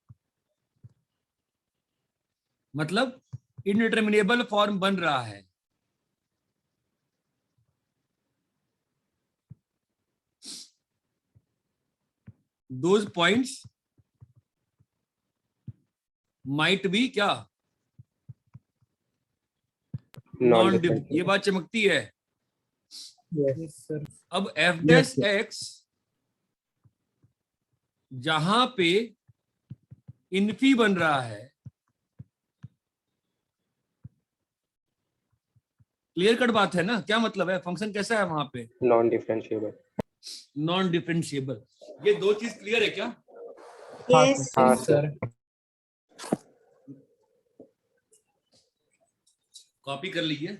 मतलब इनडिटर्मिनेबल फॉर्म बन रहा है। Those points might be क्या? नॉन ये बात चमकती है। Yes. sir. अब f'(x) जहां पे इन्फी बन रहा है, क्लियर कट बात है ना? क्या मतलब है? फंक्शन कैसा है वहां पे? Non differentiable. Non differentiable. ये दो चीज क्लियर है क्या? Yes. हाँ Yes, सर। sir. कॉपी कर लीजिए।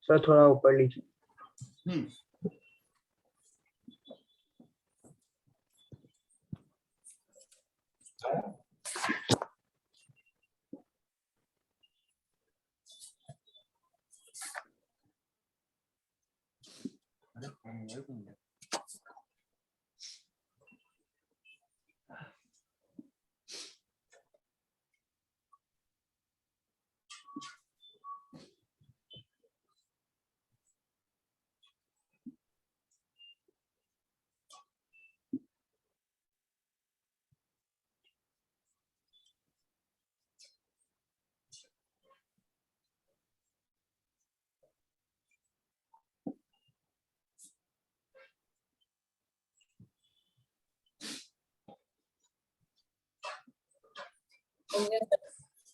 सर थोड़ा ऊपर लीजिए.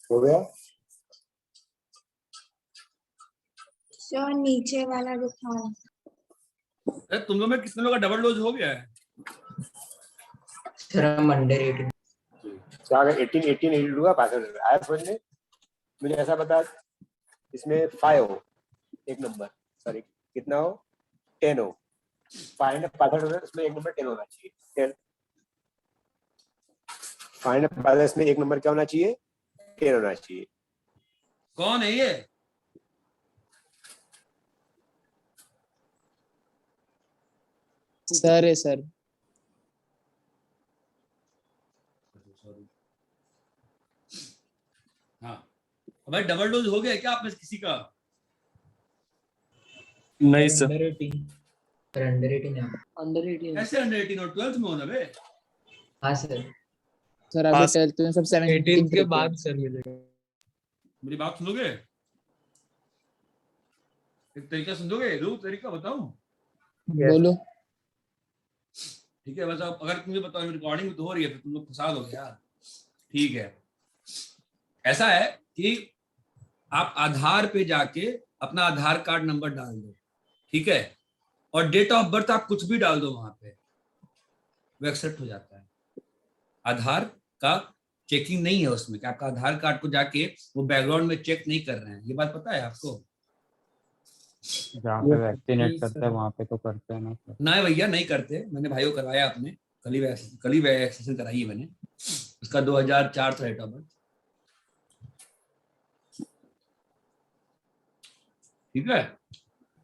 हो गया? सर नीचे वाला दिखाओ. अरे तुम लोग में कितने लोग का डबल डोज हो गया है? सर हम अंडर 18. क्या 18 का पैसेंजर आया समझ में? मुझे ऐसा बता, इसमें 5 हो एक नंबर, सॉरी कितना हो 10 हो, 565 इसमें एक नंबर 10 होना चाहिए. 10 565 इसमें एक नंबर क्या होना चाहिए? 10 होना चाहिए. कौन है ये? सर है सर। हाँ भाई, डबल डोज हो गया क्या आप में से किसी का? नहीं सर। अंडर 18. सर अंडर 18 है. अंडर 18 ऐसे अंडर 18 और 12th में होना बे? हाँ सर. सर अभी 12th में सब 17 के बाद सर मिलेगा। मेरी बात सुनोगे? एक तरीका सुनोगे? रू तरीका बताऊं? बोलो। ठीक है, बस अब अगर मुझे बताओ, रिकॉर्डिंग तो हो रही है, फिर तुम लोग फंसा दोगे यार। ठीक है, ऐसा है कि आप आधार पे जाके अपना आधार कार्ड नंबर डाल दो, ठीक है, और डेट ऑफ बर्थ आप कुछ भी डाल दो वहां पे, वो एक्सेप्ट हो जाता है। आधार का चेकिंग नहीं है उसमें कि आपका आधार कार्ड को जाके वो बैकग्राउंड में चेक नहीं कर रहे हैं। ये बात पता है आपको? जहाँ पे वैक्सीनेट करते हैं वहाँ पे तो करते हैं ना सर। ना भैया, नहीं करते। मैंने भाइयों करवाया अपने, कल ही वैक्सीनेशन कराई है मैंने। उसका 2004 था डेट ऑफ बर्थ। ठीक है,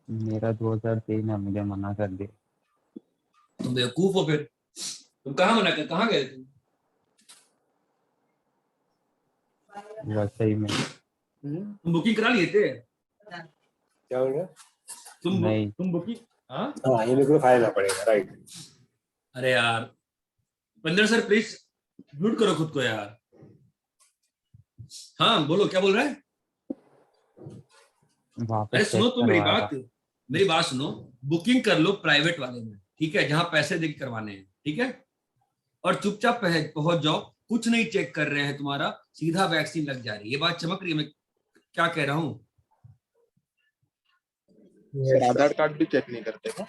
मेरा 2003 है, मुझे मना कर दिया। तुम बेवकूफ हो फिर। तुम कहाँ मना कर, कहाँ गए तुम? वैसे ही में तुम बुकिंग करा लिए थे? क्या हो गया? नहीं। तुम बुकिंग? हाँ, ये मेरे को फाइल ना पड़ेगा, राइट? अरे यार बंदर सर प्लीज म्यूट करो खुद को यार। हाँ बोलो, क्या बोल रहे हैं? वहाँ पे अरे सुनो चेक तो मेरी करवाया बात, मेरी बात सुनो। बुकिंग कर लो प्राइवेट वाले में, ठीक है, जहां पैसे देके करवाने हैं, ठीक है, और चुपचाप पहुंच जाओ। कुछ नहीं चेक कर रहे हैं तुम्हारा, सीधा वैक्सीन लग जा रही है। ये बात चमक रही है? मैं क्या कह रहा हूँ? सर आधार कार्ड भी चेक नहीं करते क्या?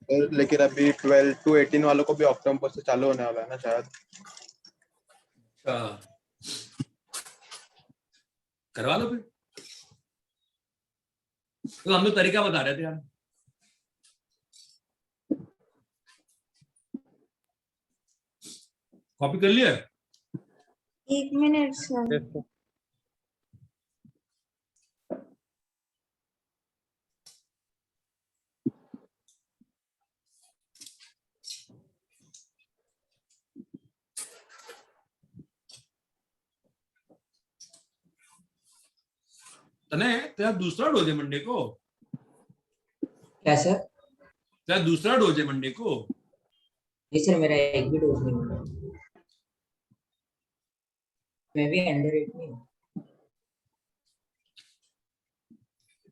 लेकिन अभी 12 to 18 वालों को भी अक्टूबर से चालू होने वाला है ना शायद। करवा लो फिर। तो हम लोग तरीका बता रहे थे यार। कॉपी कर लिया? 1 मिनट सर. तने तेरा दूसरा डोज है मंडे को? क्या सर? तेरा दूसरा डोज है मंडे को? नहीं सर, मेरा एक भी डोज नहीं मिला. मैं भी अंडर 18 हूँ.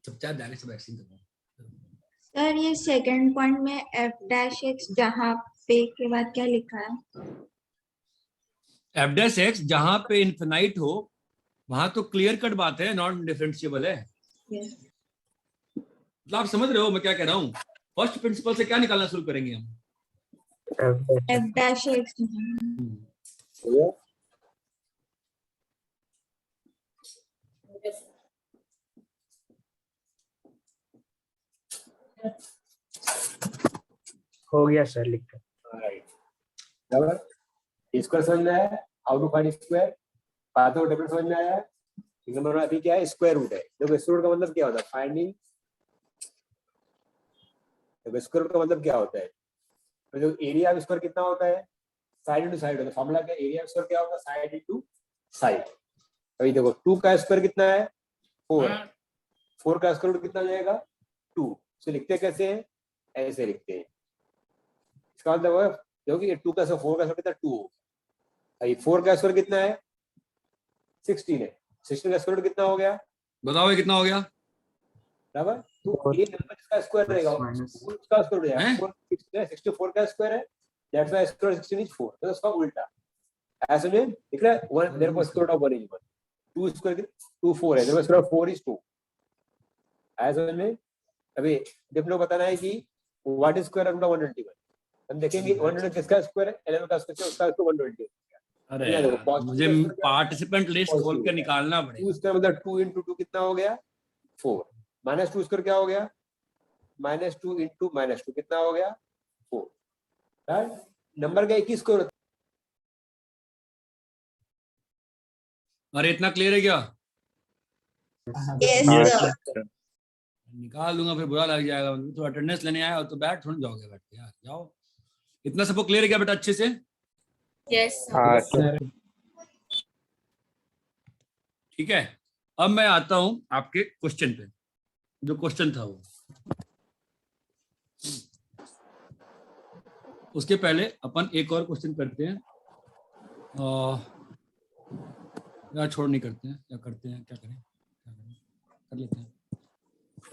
चुपचाप जाने से वैक्सीन करवाओ। सर ये सेकंड पॉइंट में F-X जहाँ पे के बाद क्या लिखा है? F-X जहां पे इन्फिनाइट हो वहां तो क्लियर कट बात है, नॉन डिफरेंशिएबल है। Yes. मतलब आप समझ रहे हो मैं क्या कह रहा हूँ? फर्स्ट प्रिंसिपल से क्या निकालना शुरू करेंगे हम? F-X. हो गया? हो गया सर, लिख दो। राइट, बराबर। स्क्वायर समझ में आया, how to find square, path of difference समझ में आया। नंबर वन अभी क्या है, स्क्वायर रूट है। देखो स्क्वायर रूट का मतलब क्या होता है, फाइंडिंग। देखो स्क्वायर रूट का मतलब क्या होता है, तो जो एरिया ऑफ स्क्वायर कितना होता है, साइड इनटू साइड होता है। फॉर्मूला क्या, एरिया ऑफ स्क्वायर क्या होता है, साइड इनटू साइड। अभी देखो 2 का स्क्वायर कितना है, 4 है। 4 का स्क्वायर रूट कितना हो जाएगा, 2। तो लिखते कैसे हैं, ऐसे लिखते हैं। इसका मतलब है क्योंकि 2 का स्क्वायर 4 का स्क्वायर कितना 2 होगा। अभी 4 का स्क्वायर कितना है, 16 है। 16 का स्क्वायर रूट कितना हो गया, बताओ ये कितना हो गया? बराबर। तो ये नंबर जिसका स्क्वायर रहेगा उसका स्क्वायर हो जाएगा। 64 का स्क्वायर है, दैट्स व्हाई स्क्वायर 16 इज 4। तो उसका उल्टा ऐसे में लिख रहा है 1, therefore square root of 1 is 1। 2 स्क्वायर 2 4 है, देयर स्क्वायर ऑफ 4 इज 2। ऐसे में अभी जब लोग बताना है कि what is square root of 121, हम देखेंगे 100 किसका स्क्वायर है, 11 का स्क्वायर है, उसका स्क्वायर 120। अरे यार, मुझे पार्टिसिपेंट लिस्ट खोल के निकालना पड़ेगा। 2 स्क्वायर मतलब 2 into 2 कितना हो गया, 4। -2 स्क्वायर क्या हो गया, -2 into -2 कितना हो गया, 4। राइट, नंबर का एक ही स्क्वायर। अरे इतना क्लियर है क्या? निकाल दूंगा फिर बुरा लग जाएगा। तो अटेंडेंस लेने आया हो तो बैठ थोड़ी जाओगे, बैठ के यार जाओ। इतना सबको क्लियर है क्या बेटा अच्छे से? ठीक है, अब मैं आता हूं आपके क्वेश्चन पे। जो क्वेश्चन था वो, उसके पहले अपन एक और क्वेश्चन करते हैं। या छोड़ नहीं करते हैं, या करते हैं, क्या करें कर लेते हैं।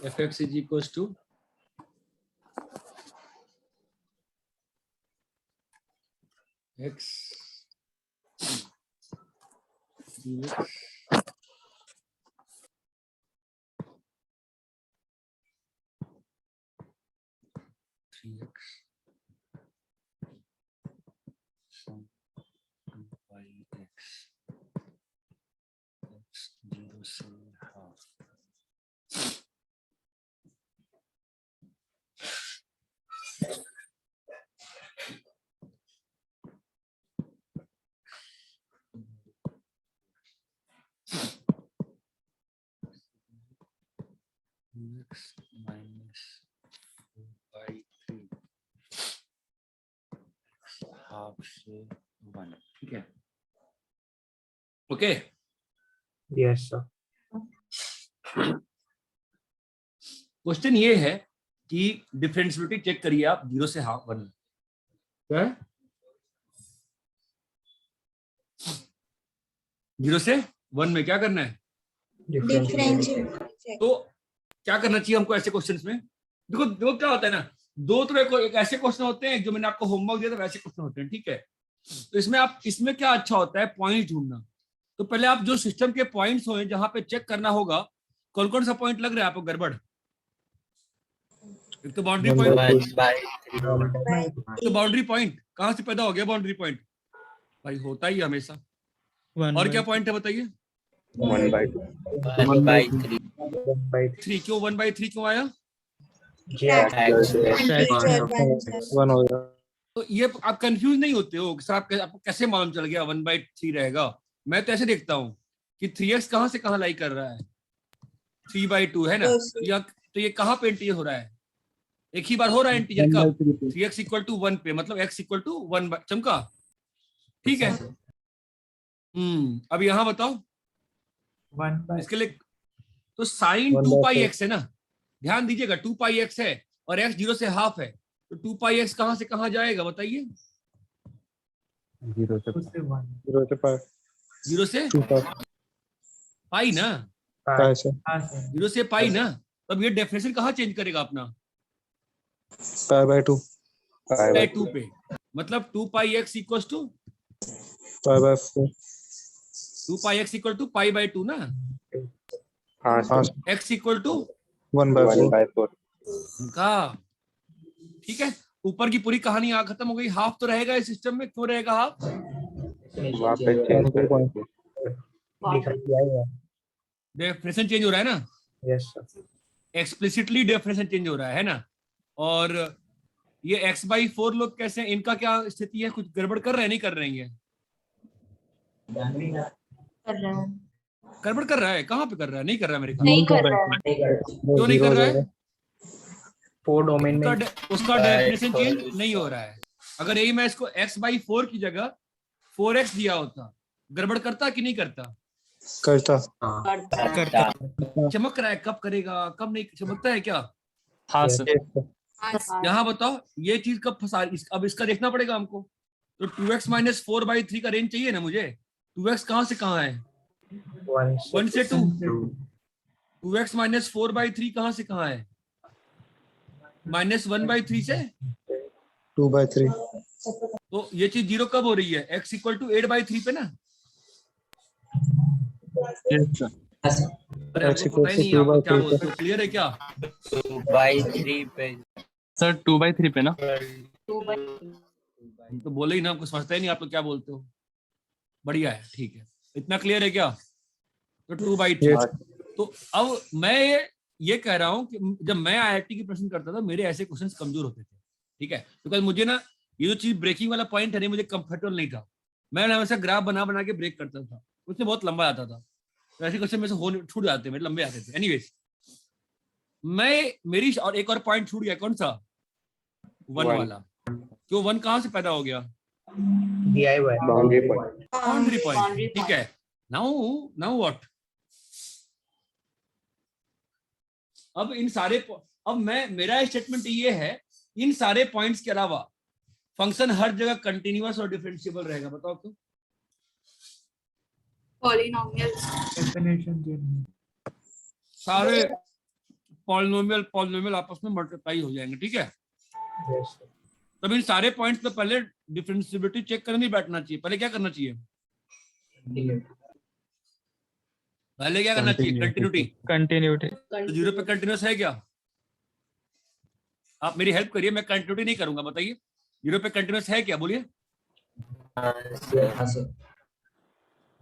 fx is equals to x dx sum 2πx x 0 से half x minus 2/3 हाफ से 1। ठीक है, ओके। Yes sir. क्वेश्चन ये है कि डिफरेंशियबिलिटी चेक करिए आप 0 से हाफ 1। क्या है, 0 से 1 में क्या करना है, डिफरेंशियल। तो क्या करना चाहिए हमको ऐसे क्वेश्चंस में? देखो दो क्या होता है ना, दो तरह को, एक ऐसे क्वेश्चन होते हैं जो मैंने आपको होमवर्क दिया था वैसे क्वेश्चन होते हैं। ठीक है, तो इसमें आप, इसमें क्या अच्छा होता है, पॉइंट ढूंढना। तो पहले आप जो सिस्टम के पॉइंट्स हो जहां पे चेक करना होगा कौन कौन सा पॉइंट लग रहा है आपको गड़बड़। एक तो बाउंड्री पॉइंट, तो बाउंड्री पॉइंट कहां से पैदा हो गया, बाउंड्री पॉइंट भाई होता ही हमेशा। और क्या पॉइंट है बताइए, 1/3 क्यों 1/3 क्यों आया? 1 हो गया। तो ये आप कंफ्यूज नहीं होते हो कि साहब आपको कैसे मालूम चल गया 1/3 रहेगा? मैं तो ऐसे देखता हूँ कि 3x कहाँ से कहाँ लाई कर रहा है, 3/2 है ना। तो ये कहाँ पे इंटीजर हो रहा है, एक ही बार हो रहा है इंटीजर कब, 3x = 1 पे, मतलब x = 1 चमका। ठीक है, अब यहाँ बताओ 1/3 इसके लिए, तो साइन 2πx है ना, ध्यान दीजिएगा 2πx है और x 0 से हाफ है, तो 2πx कहां से कहां जाएगा बताइए? 0 से 0 से पाई ना, 0 से पाई ना। तब ये डेफिनेशन कहाँ चेंज करेगा अपना, π/2 π/2 पे, मतलब 2πx = π/4 2πx = π/2 ना। हाँ x = 1/4 का। ठीक है, ऊपर की पूरी कहानी यहाँ खत्म हो गई। हाफ तो रहेगा इस सिस्टम में, क्यों रहेगा हाफ? वहाँ पे चेंज कर डेफिनेशन चेंज हो रहा है ना, Yes, sir. Explicitly definition change हो रहा है ना। और ये x/4 लोग कैसे हैं? इनका क्या स्थिति है? कुछ गड़बड़ कर रहे हैं, नहीं कर रहे हैं? ये कर रहे हैं। गड़बड़ कर रहा है? कहाँ पे कर रहा है? नहीं कर रहा है मेरे ख्याल नहीं से। कर रहा है। क्यों नहीं कर रहा है? 4 डोमेन में उसका डेफिनेशन चेंज नहीं हो रहा है। अगर यही मैं इसको x/4 की जगह 4x दिया होता, गड़बड़ करता कि नहीं करता? करता। चमक रहा है, कब करेगा, कब नहीं चमकता है क्या? हाँ सर। यहाँ बताओ ये चीज कब फंसा, अब इसका देखना पड़ेगा हमको। तो 2x - 4/3 का रेंज चाहिए ना मुझे। 2x कहाँ से कहाँ है? 1 से 2। 2x - 4/3 कहाँ से कहाँ है? -1/3 से। 2/3। तो ये चीज 0 कब हो रही है? x = 8/3 पे ना। अरे X आपको पता ही नहीं, आपको क्या बोलते हो, क्लियर है क्या? 2/3 पे सर 2/3 पे ना। तो बोले ही ना, आपको समझता ही नहीं, आप लोग क्या बोलते हो। बढ़िया है, ठीक है, इतना क्लियर है क्या? तो 2/3। तो अब मैं ये कह रहा हूँ कि जब मैं IIT की प्रश्न करता था, मेरे ऐसे क्वेश्चंस कमजोर होते थे, ठीक है, बिकॉज मुझे ना ये जो चीज ब्रेकिंग वाला पॉइंट है नहीं, मुझे कंफर्टेबल नहीं था। मैं हमेशा ग्राफ बना बना के ब्रेक करता था, उससे बहुत लंबा आता था। तो ऐसे क्वेश्चन में से छूट जाते, मेरे लंबे आते थे। एनीवेज, मेरी और एक और पॉइंट छूट गया, कौन सा? 1 वाला। क्यों 1 कहाँ से पैदा हो गया? DIY boundary point. Boundary point, ठीक है। Now what? अब इन सारे अब मेरा स्टेटमेंट ये है, इन सारे पॉइंट्स के अलावा फंक्शन हर जगह कंटिन्यूअस और डिफरेंशिएबल रहेगा। बताओ क्यों? सारे पॉलिनोमियल आपस में मल्टीप्लाई हो जाएंगे, ठीक है। तब इन सारे पॉइंट्स पे पहले डिफरेंशिएबिलिटी चेक करने नहीं बैठना चाहिए। पहले क्या करना चाहिए? पहले क्या करना चाहिए? कंटिन्यूटी। तो 0 पे कंटिन्यूअस है क्या? आप मेरी हेल्प करिए, मैं कंटिन्यूटी नहीं करूंगा, बताइए 0 पे कंटिन्यूअस है क्या? बोलिए।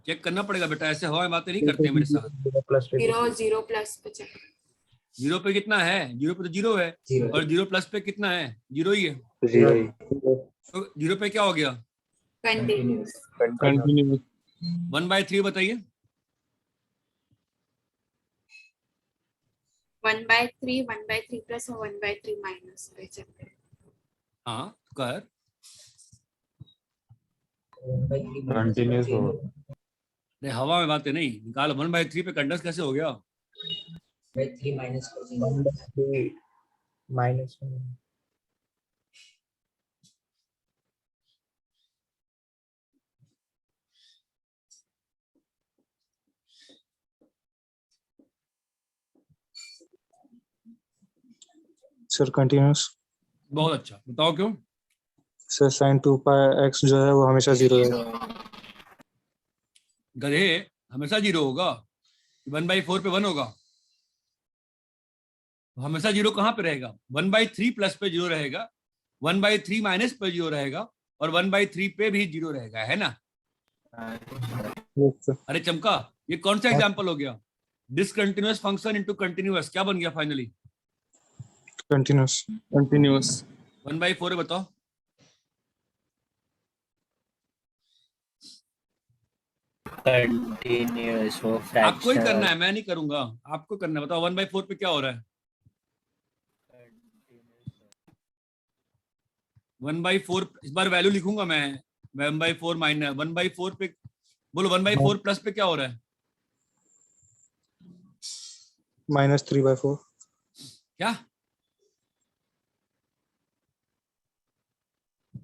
चेक करना पड़ेगा बेटा, ऐसे हवा में बातें नहीं करते हैं मेरे साथ। 0 प्लस पे चेक। 0 पे कितना है? 0 पे तो 0 है, और 0 प्लस पे कितना है? 0 ही है। तो 0 पे क्या हो गया? कंटिन्यूअस। 1/3 बताइए। 1/3 प्लस और 1/3 माइनस पे चेक। हाँ कर। कंटिन्यूअस हो। नहीं, हवा में बातें नहीं निकाल। 1/3 पे कंडस कैसे हो गया? 3 माइनस सर कंटिन्यूअस। बहुत अच्छा, बताओ क्यों? सर sin 2πx जो है वो हमेशा 0 है। गधे, हमेशा 0 होगा? 1/4 पे 1 होगा? हमेशा 0 कहाँ पे रहेगा? 1/3 प्लस पे 0 रहेगा, 1/3 माइनस पे 0 रहेगा, और 1/3 पे भी 0 रहेगा, है ना? अरे चमका, ये कौन सा एग्जांपल हो गया? डिसकंटिन्यूअस फंक्शन इनटू कंटिन्यूअस, क्या बन गया फाइनली? कंटिन्यूअस। 1/4 है, बताओ। कंटिन्यूअस वो आपको ही करना फ्रैक्शन। है, मैं नहीं करूंगा, आपको करना है। बताओ 1/4 पे क्या हो रहा है? 1/4 इस बार वैल्यू लिखूंगा मैं। 1/4 माइनस 1/4 पे, बोलो 1/4 प्लस पे क्या हो रहा है? -3/4। क्या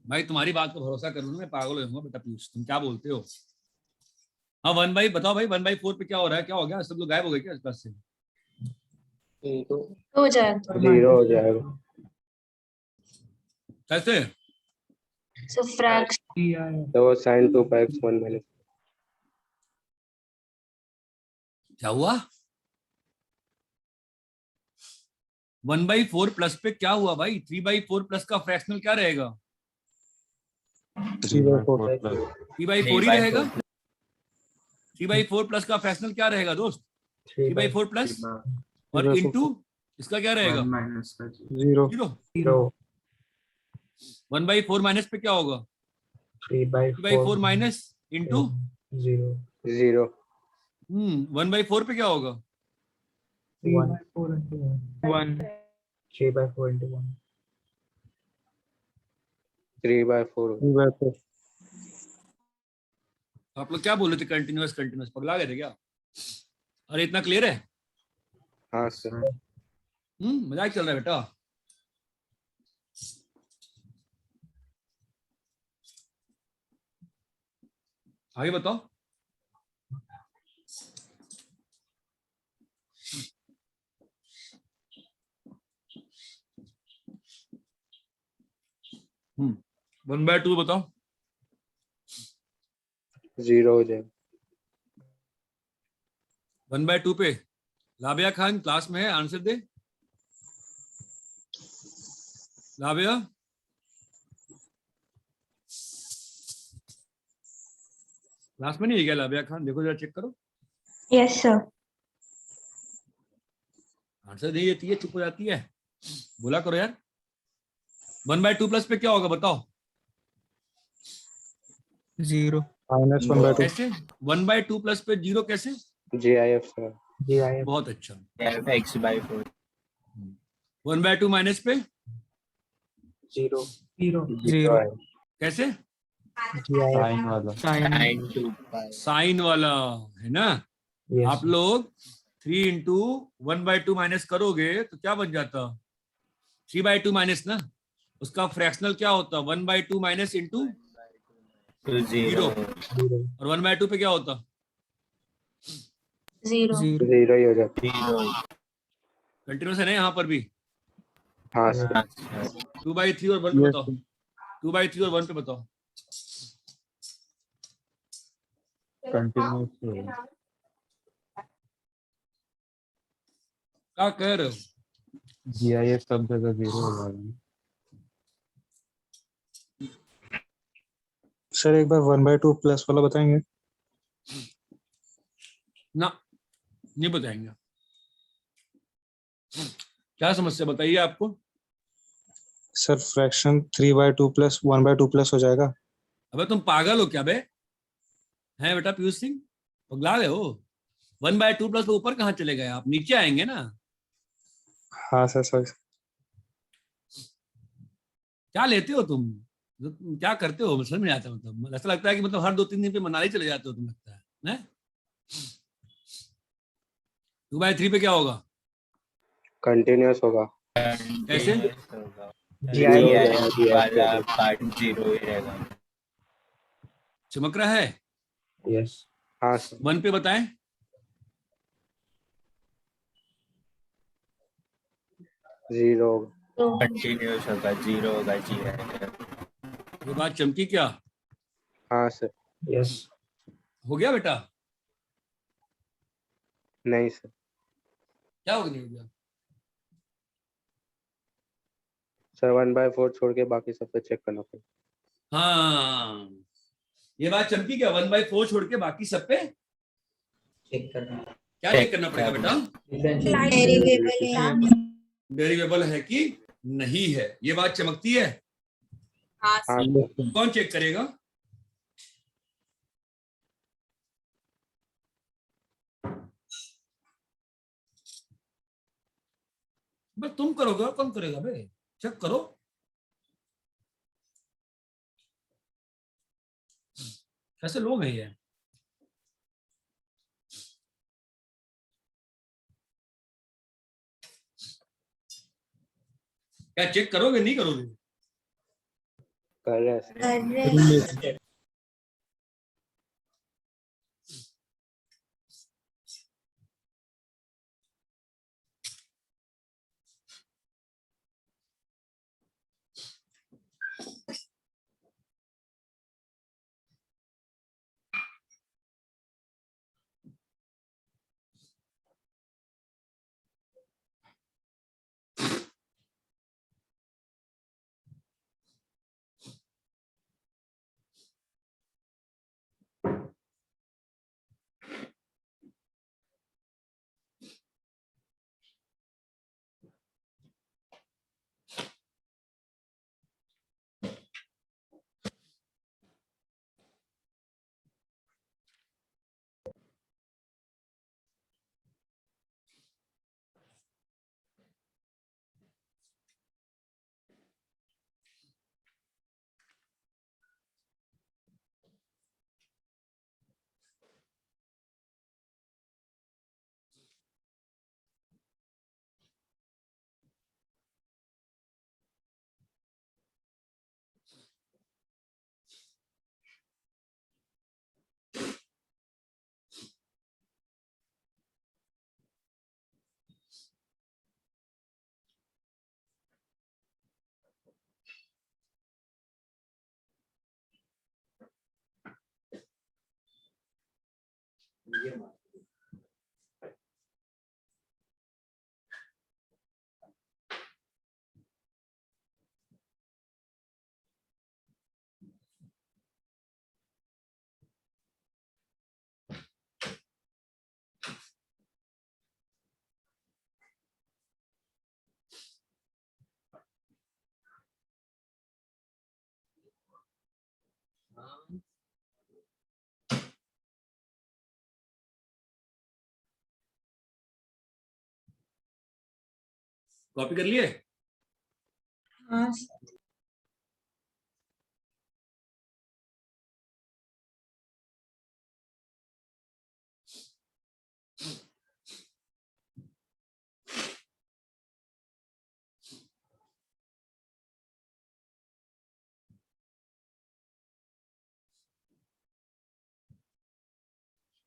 भाई, तुम्हारी बात को भरोसा करूँ ना, मैं पागल हो जाऊंगा बेटा। पीयूष, तुम क्या बोलते हो? हाँ, बताओ भाई 1/4 पे क्या हो रहा है? क्या हो गया? सब लोग गायब हो गए क्या इस पास से? हो जाएगा। 0 हो जाएगा। कैसे? सो फ्रैक्शन। तो sin 2πx 1 माइनस। क्या हुआ? 1/4 प्लस पे क्या हुआ भाई? 3/4 प्लस का फ्रैक्शनल क्या रहेगा? 3/4 3/4 ही रहेगा। 3/4 प्लस का फ्रैक्शनल क्या रहेगा दोस्त? 3 by 4 प्लस और इनटू इसका क्या रहेगा? माइनस का जीरो 0. जीरो 1 by 4 माइनस पे क्या होगा? 3 by 3 by 4 minus into zero 0 1 by 4 पे क्या होगा? 1 one 3 by 4 into 1 3 by 4 3 by 4 आप लोग क्या बोल रहे थे? कंटिन्यूअस कंटिन्यूअस पगला गए थे क्या? अरे इतना क्लियर है? हाँ सर मजाक चल रहा है बेटा। आगे बताओ। हम्म 1 by 2 बताओ। 0 हो जाएगा। 1 by 2 पे लाबिया खान क्लास में है, आंसर दे। लाबिया क्लास में नहीं है क्या? लाबिया खान देखो जरा, चेक करो। Yes sir. आंसर नहीं देती है, चुप हो जाती है। बोला करो यार। 1 by 2 प्लस पे क्या होगा बताओ? जीरो माइनस 1 by 2 कैसे? 1 by 2 प्लस पे 0 कैसे? GIF sir. GIF बहुत अच्छा। x by 4 1 by 2 माइनस पे जीरो जीरो कैसे? साइन वाला sin 2 pi साइन वाला है ना। Yes. आप लोग 3 इंटू 1 by 2 माइनस करोगे तो क्या बन जाता? 3 by 2 माइनस ना, उसका फ्रैक्शनल क्या होता? 1 by 2 minus into to 0 zero और 1 by 2 पे क्या होता? जीरो 0 ही हो जाता। 0 कंटिन्यूस है ना यहाँ पर भी। हाँ सर। 2 by 3 और 1 पे Yes, बताओ। 2 by 3 और 1 पे बताओ। कंटिन्यूस क्या कह रहे हो? GIF सब जगह 0 हो जाएगा। सर एक बार 1 by 2 प्लस वाला बताएंगे? ना, नहीं बताएंगे। क्या समस्या बताइए आपको? Sir fraction 3 by 2 plus 1 by 2 plus हो जाएगा। अबे तुम पागल हो क्या बे? हैं बेटा पीयूष सिंह, पगला गए हो? 1 by 2 प्लस ऊपर कहाँ चले गए? आप नीचे आएंगे ना। हाँ सर सॉरी। क्या लेते हो तुम? क्या करते हो? समझ में नहीं आता। मतलब ऐसा लगता है कि मतलब हर 2-3 दिन पे मनाली चले जाते हो तुम, लगता है? 2 by 3 पे क्या होगा? कंटिन्यूअस होगा। कैसे? GIF वाला पार्ट 0 ही रहेगा। चमक रहा है? यस। हाँ सर। 1 पे बताएं। 0 कंटिन्यूस होगा, 0 होगा GIF। ये बात चमकी क्या? हाँ सर। यस। हो गया बेटा? नहीं सर। क्या हो गया? सर 1 by 4 छोड़ के बाकी सब पे चेक करना पड़ेगा। हाँ, ये बात चमकी क्या? 1 by 4 छोड़ के बाकी सब पे चेक करना। क्या चेक करना पड़ेगा बेटा? वेरिएबल है वेरिएबल है कि नहीं है, ये बात चमकती है। हाँ सर। कौन चेक करेगा? बस तुम करोगे और कौन करेगा बे? चेक करो। कैसे लोग हैं ये? क्या चेक करोगे नहीं करोगे? कर रहे हैं सर। कर रहे हैं। कॉपी कर लिए? हाँ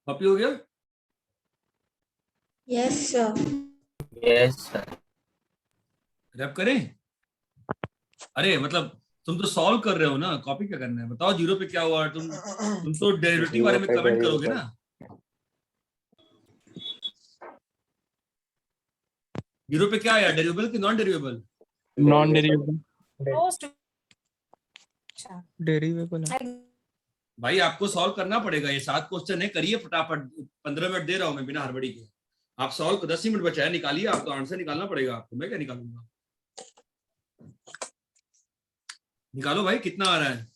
कॉपी हो गया? Yes sir. Yes sir. Wrap करें? अरे मतलब तुम तो सॉल्व कर रहे हो ना, कॉपी क्या करना है? बताओ जीरो पे क्या हुआ? तुम तो डेरिवेटिव बारे में Zero पे कमेंट करोगे derivative। ना। जीरो पे क्या आया, डेरिवेबल कि नॉन डेरिवेबल? नॉन डेरिवेबल डेरिवेबल भाई आपको सॉल्व करना पड़ेगा, ये 7 क्वेश्चन है, करिए फटाफट। 15 मिनट दे रहा हूं मैं बिना हड़बड़ी के। आप सॉल्व 10 ही मिनट बचा है, निकालिए। आप तो आंसर निकालना पड़ेगा आपको, मैं क्या निकालूंगा? निकालो भाई, कितना आ रहा है?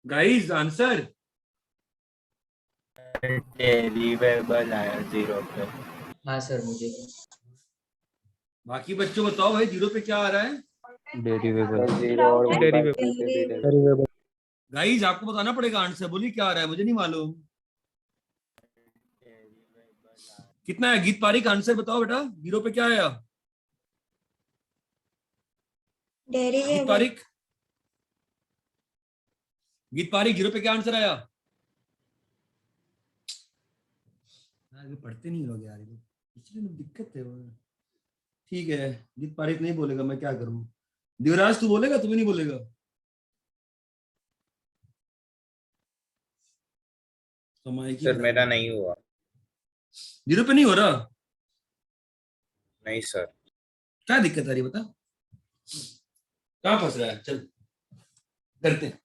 गाइस आंसर डेरिवेबल आया 0 पे। हाँ सर मुझे बाकी बच्चों बताओ भाई, जीरो पे क्या आ रहा है? डेरिवेबल। जीरो और 1/2 पे भी derivative। डेरिवेबल गाइस आपको बताना पड़ेगा आंसर, बोलिए क्या आ रहा है, मुझे नहीं मालूम। कितना है गीत पारी का आंसर बताओ बेटा, जीरो पे क्या आया? गीत डेरिवेबल पारिक, गीत पारिक जीरो पे क्या आंसर आया? आगे पढ़ते नहीं लोग यार, ये लोग इसलिए लोग दिक्कत है वो। ठीक है, गीत पारिक नहीं बोलेगा, मैं क्या करूं? दिवराज तू बोलेगा, तुम्हें नहीं बोलेगा? सर मेरा नहीं हुआ। जीरो पे नहीं हो रहा? नहीं सर। क्या दिक्कत आ रही है बता, कहाँ फंस रहा है? चल करते हैं,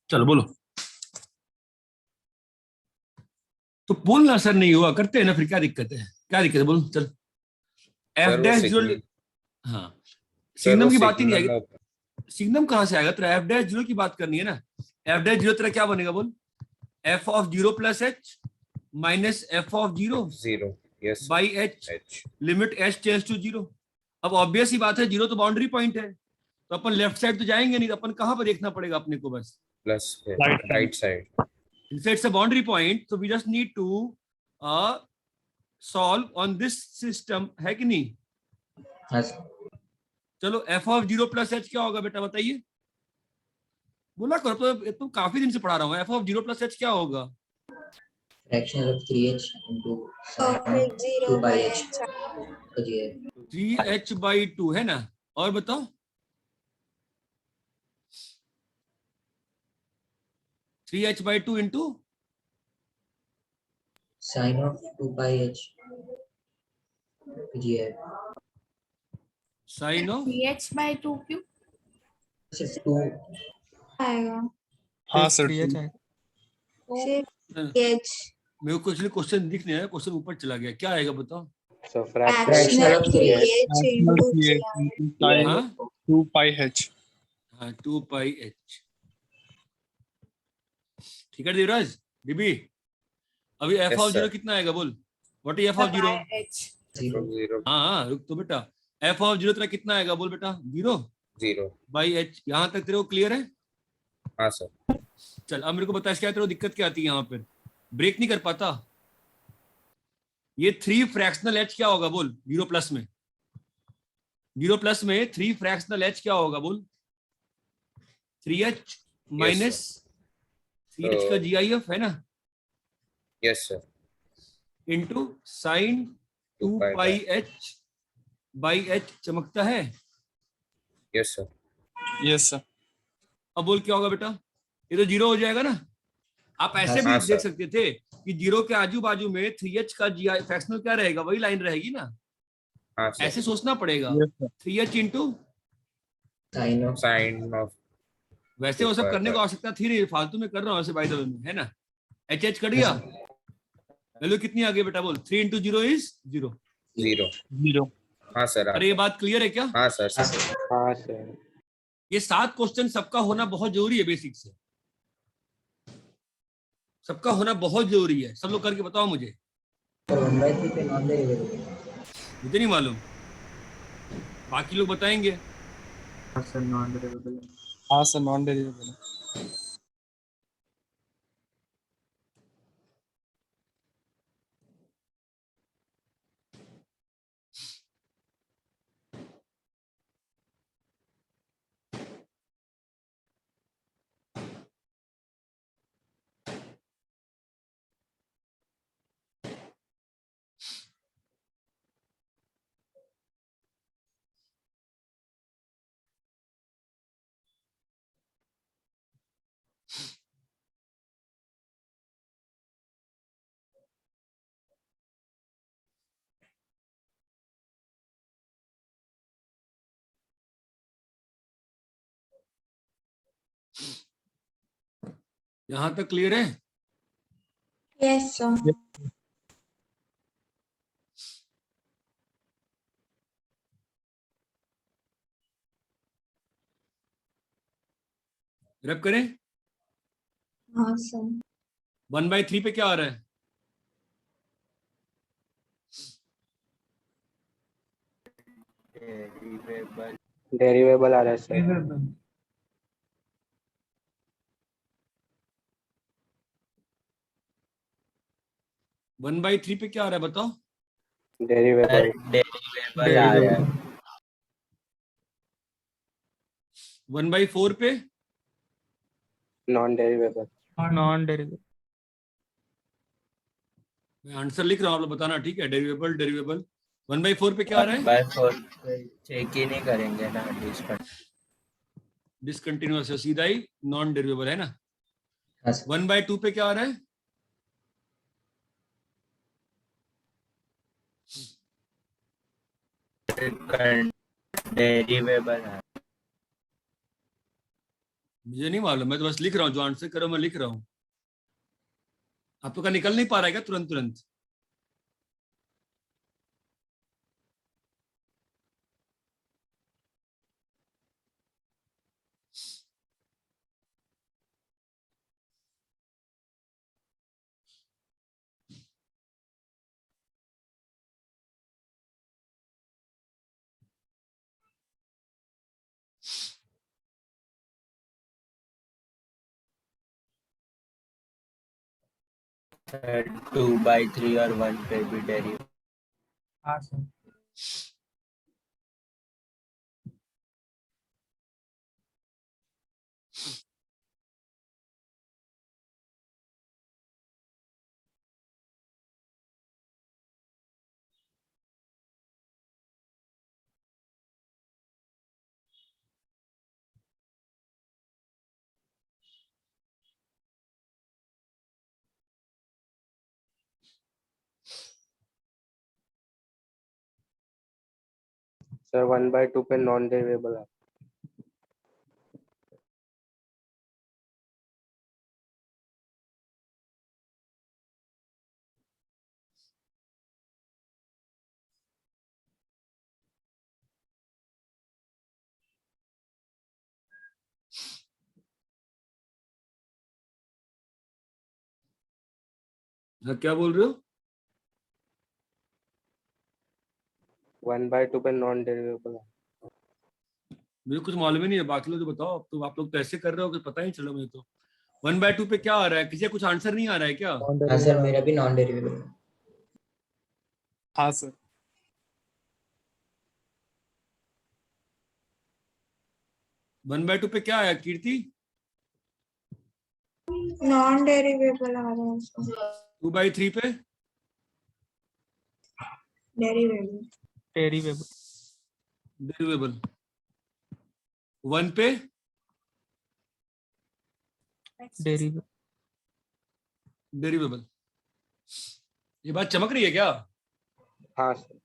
चलो बोलो। तो बोलना सर नहीं हुआ, करते हैं ना, फिर क्या दिक्कत है? क्या दिक्कत है बोलो, चल। एफ डैश जीरो, हाँ सिग्नम की बात ही नहीं आएगी। सिग्नम कहाँ से आएगा तेरा? एफ डैश जीरो की बात करनी है ना। एफ डैश जीरो तेरा क्या बनेगा बोल? F of zero plus h minus f of zero yes by H, limit h tends to zero. अब ऑब्वियस ही बात है, जीरो तो बाउंड्री पॉइंट है, तो अपन लेफ्ट साइड तो जाएंगे नहीं, तो अपन कहाँ पर देखना पड़ेगा अपने को? बस plus right side. It's a boundary point, so we just need to solve on this system, है कि नहीं? हाँ चलो f of 0 plus h क्या होगा बेटा बताइए? बोला करो, तो काफी दिन से पढ़ा रहा हूँ। f of 0 plus h क्या होगा? Fraction of 3h into 0 by h 3h by 2 है ना? और बताओ 3h/2 into sine of 2 pi H G है साइन ऑफ 3h/2 क्यों? सिर्फ 2 आएगा हाँ सर 3h आएगा। तो सिर्फ एच मेरे को एक्चुअली क्वेश्चन दिख नहीं रहा है, क्वेश्चन ऊपर चला गया, क्या आएगा बताओ? So fractional of 3h Fractional into 3h हाँ 2 pi h. हाँ 2πh। ठीक है देवराज डीबी, अभी F Yes, of zero sir. कितना आएगा बोल? What is F of zero? h 0 हाँ रुक तो बेटा, एफ ऑफ जीरो तेरा कितना आएगा बोल बेटा? 0 0 बाई एच। यहाँ तक तेरे को क्लियर है? हाँ सर चल अब मेरे को बता क्या तेरे को दिक्कत क्या आती है यहाँ पर? ब्रेक नहीं कर पाता? ये 3 फ्रैक्शनल एच क्या होगा बोल? 0 प्लस में, 0 प्लस में 3 फ्रैक्शनल एच क्या होगा बोल? 3h माइनस 3h का GIF है ना, yes sir into sine 2 pi H by H चमकता है। Yes sir Yes sir. अब बोल क्या होगा बेटा? ये तो 0 हो जाएगा ना। आप ऐसे भी हाँ, देख सर। सकते थे कि 0 के आजू बाजू में 3h का GI फ्रैक्शनल क्या रहेगा, वही लाइन रहेगी ना। हाँ सर ऐसे सोचना पड़ेगा, Yes sir. 3h into, sine of वैसे वो सब करने को आवश्यकता थी नहीं, फालतू में कर रहा हूँ ऐसे बाय द वे में, है ना। एच कर दिया, वैल्यू कितनी आ गई बेटा बोल? 3 इंटू 0 इज 0। 0 0. हाँ सर अरे ये बात क्लियर है क्या? हाँ सर हाँ सर. ये 7 क्वेश्चन सबका होना बहुत जरूरी है, बेसिक से सबका होना बहुत जरूरी है। सब लोग करके बताओ मुझे, मुझे नहीं मालूम, बाकी लोग बताएंगे। हाँ सर नॉन डेरिवेबल. यहां तक क्लियर है? यस सर रब करें। हाँ सर 1/3 पे क्या आ रहा है? डेरिवेबल आ रहा है सर 1/3 पे क्या आ रहा है बताओ? डेरिवेबल डेरिवेबल आ रहा है 1/4 पे नॉन डेरिवेबल नॉन डेरिवेबल. मैं आंसर लिख रहा हूँ, आप लोग बताना, ठीक है। डेरिवेबल डेरिवेबल 1/4 पे क्या आ रहा है? 1/4 चेक ही नहीं करेंगे ना डिसकंटिन्यूअस है, सीधा ही नॉन डेरिवेबल है ना। हाँ 1/2 पे क्या आ रहा है? डेरिवेबल है मुझे नहीं मालूम, मैं तो बस लिख रहा हूँ, जो आंसर करो मैं लिख रहा हूँ। आप लोग का निकल नहीं पा रहा है क्या तुरंत तुरंत? सर 2/3 और 1 पे भी डेरिवेबल हाँ सर. सर 1/2 पे नॉन डेरिवेबल है। हाँ, क्या बोल रहे हो? 1/2 पे नॉन डेरिवेबल है। मुझे कुछ मालूम ही नहीं है, बाकी लोग तो बताओ। अब तो आप लोग तो ऐसे कर रहे हो कि पता ही नहीं चला मुझे तो। 1/2 पे क्या आ रहा है? किसी का कुछ आंसर नहीं आ रहा है क्या? हाँ सर, मेरा भी नॉन डेरिवेबल है। हाँ सर। 1/2 पे क्या आया कीर्ति? नॉन डेरिवेबल आ रहा है उसका। 2/3 पे डेरिवेबल। डेरिवेबल। डेरिवेबल। 1 पे डेरिवेबल। डेरिवेबल। ये बात चमक रही है क्या? हाँ सर।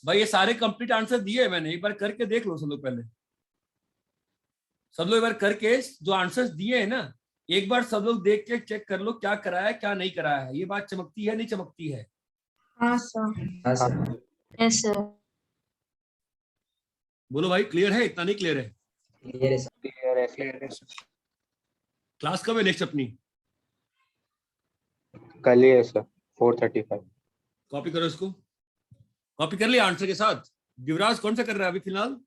भाई ये सारे कंप्लीट आंसर दिए हैं मैंने, एक बार करके देख लो सब लोग। पहले सब लोग एक बार करके जो आंसर्स दिए हैं ना, एक बार सब लोग देख के चेक कर लो क्या कराया है क्या नहीं कराया है। ये बात चमकती है नहीं चमकती है? हाँ सर। हाँ सर। Yes sir. बोलो भाई, क्लियर है? इतना नहीं क्लियर है? क्लियर है सर। क्लियर है सर। क्लास कब है नेक्स्ट अपनी? कल ही है सर 4:35। कॉपी करो इसको। कॉपी कर लिया आंसर के साथ? युवराज कौन सा कर रहा है अभी फिलहाल?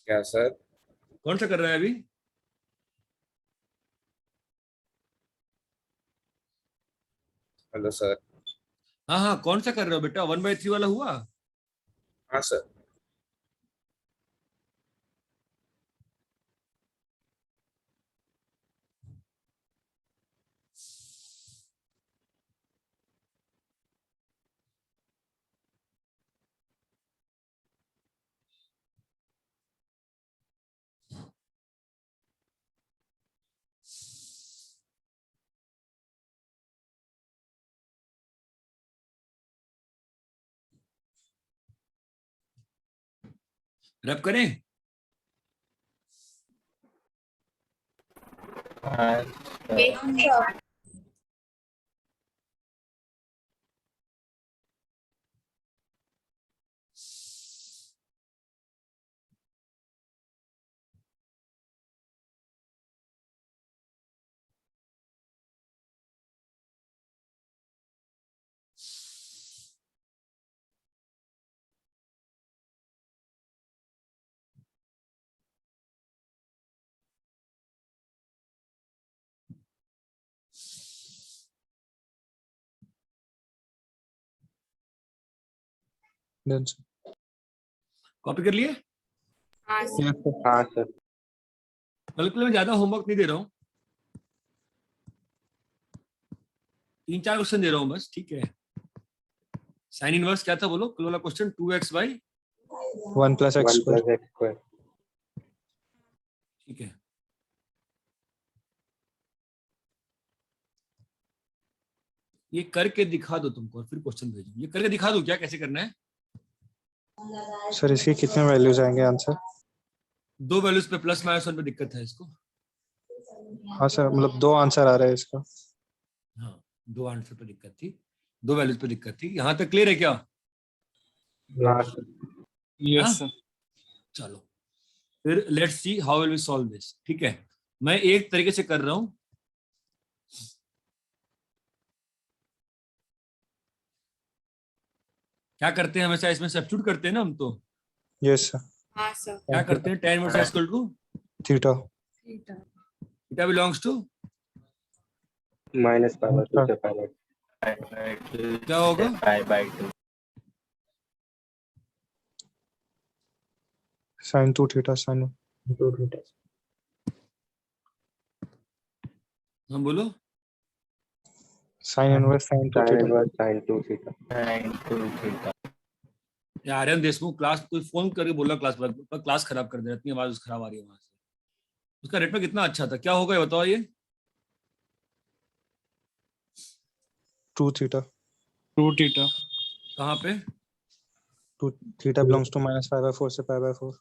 क्या सर? कौन सा कर रहा है अभी? Hello sir. हाँ हाँ, कौन सा कर रहे हो बेटा? 1/3 वाला हुआ? हाँ सर। रैप करें? हाँ डन सर। कॉपी कर लिए? हाँ सर। हाँ सर। कल के लिए मैं ज्यादा होमवर्क नहीं दे रहा हूँ, 3-4 क्वेश्चन दे रहा हूँ बस, ठीक है? साइन इनवर्स क्या था बोलो? कल वाला question 2x by 1 + x² 1 + x²। ठीक है। ये करके दिखा दो तुमको और फिर क्वेश्चन भेजो। ये करके दिखा दो क्या कैसे करना है? सर इसके कितने वैल्यूज आएंगे आंसर? 2 वैल्यूज पे +-1 पे दिक्कत है इसको। हाँ सर, मतलब 2 आंसर आ रहे हैं इसका। हाँ, 2 आंसर पे दिक्कत थी, 2 वैल्यूज पे दिक्कत थी। यहाँ तक क्लियर है क्या? हाँ सर। Yes sir. चलो फिर let's see how will we solve this. ठीक है, मैं एक तरीके से कर रहा हूं। क्या करते हैं हमेशा इसमें? सब्स्टिट्यूट करते हैं ना हम तो। Yes sir. हाँ सर। क्या करते हैं? tan inverse equal to theta. Theta. Theta belongs to -π/2 से π/2। क्या होगा? π/2। sin 2 theta sin 2 theta. हम बोलो। sin inverse sin 2 sin theta. Inverse sin 2 theta. sin 2 theta. Aryan Deshmukh class कोई फोन करके बोला क्लास पर क्लास खराब कर दे रहा है, इतनी आवाज खराब आ रही है वहां से। उसका नेटवर्क कितना अच्छा था, क्या होगा ये बताओ? ये 2 थीटा। 2 थीटा। कहाँ पे? टू थीटा बिलोंग्स टू -π/4 से π/4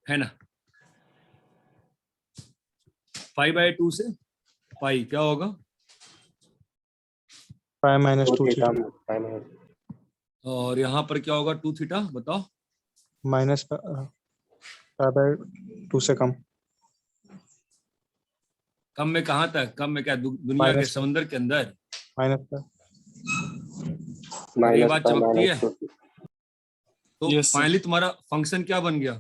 है ना। 5/2 से पाई क्या होगा? π - 2 थीटा थीटा और यहाँ पर क्या होगा? 2 थीटा बताओ। -π/2 से कम। कम में कहाँ तक? कम में क्या दुनिया के समुद्र के अंदर? -π ये बात चमकती है। -2 तो फाइनली तुम्हारा फंक्शन क्या बन गया?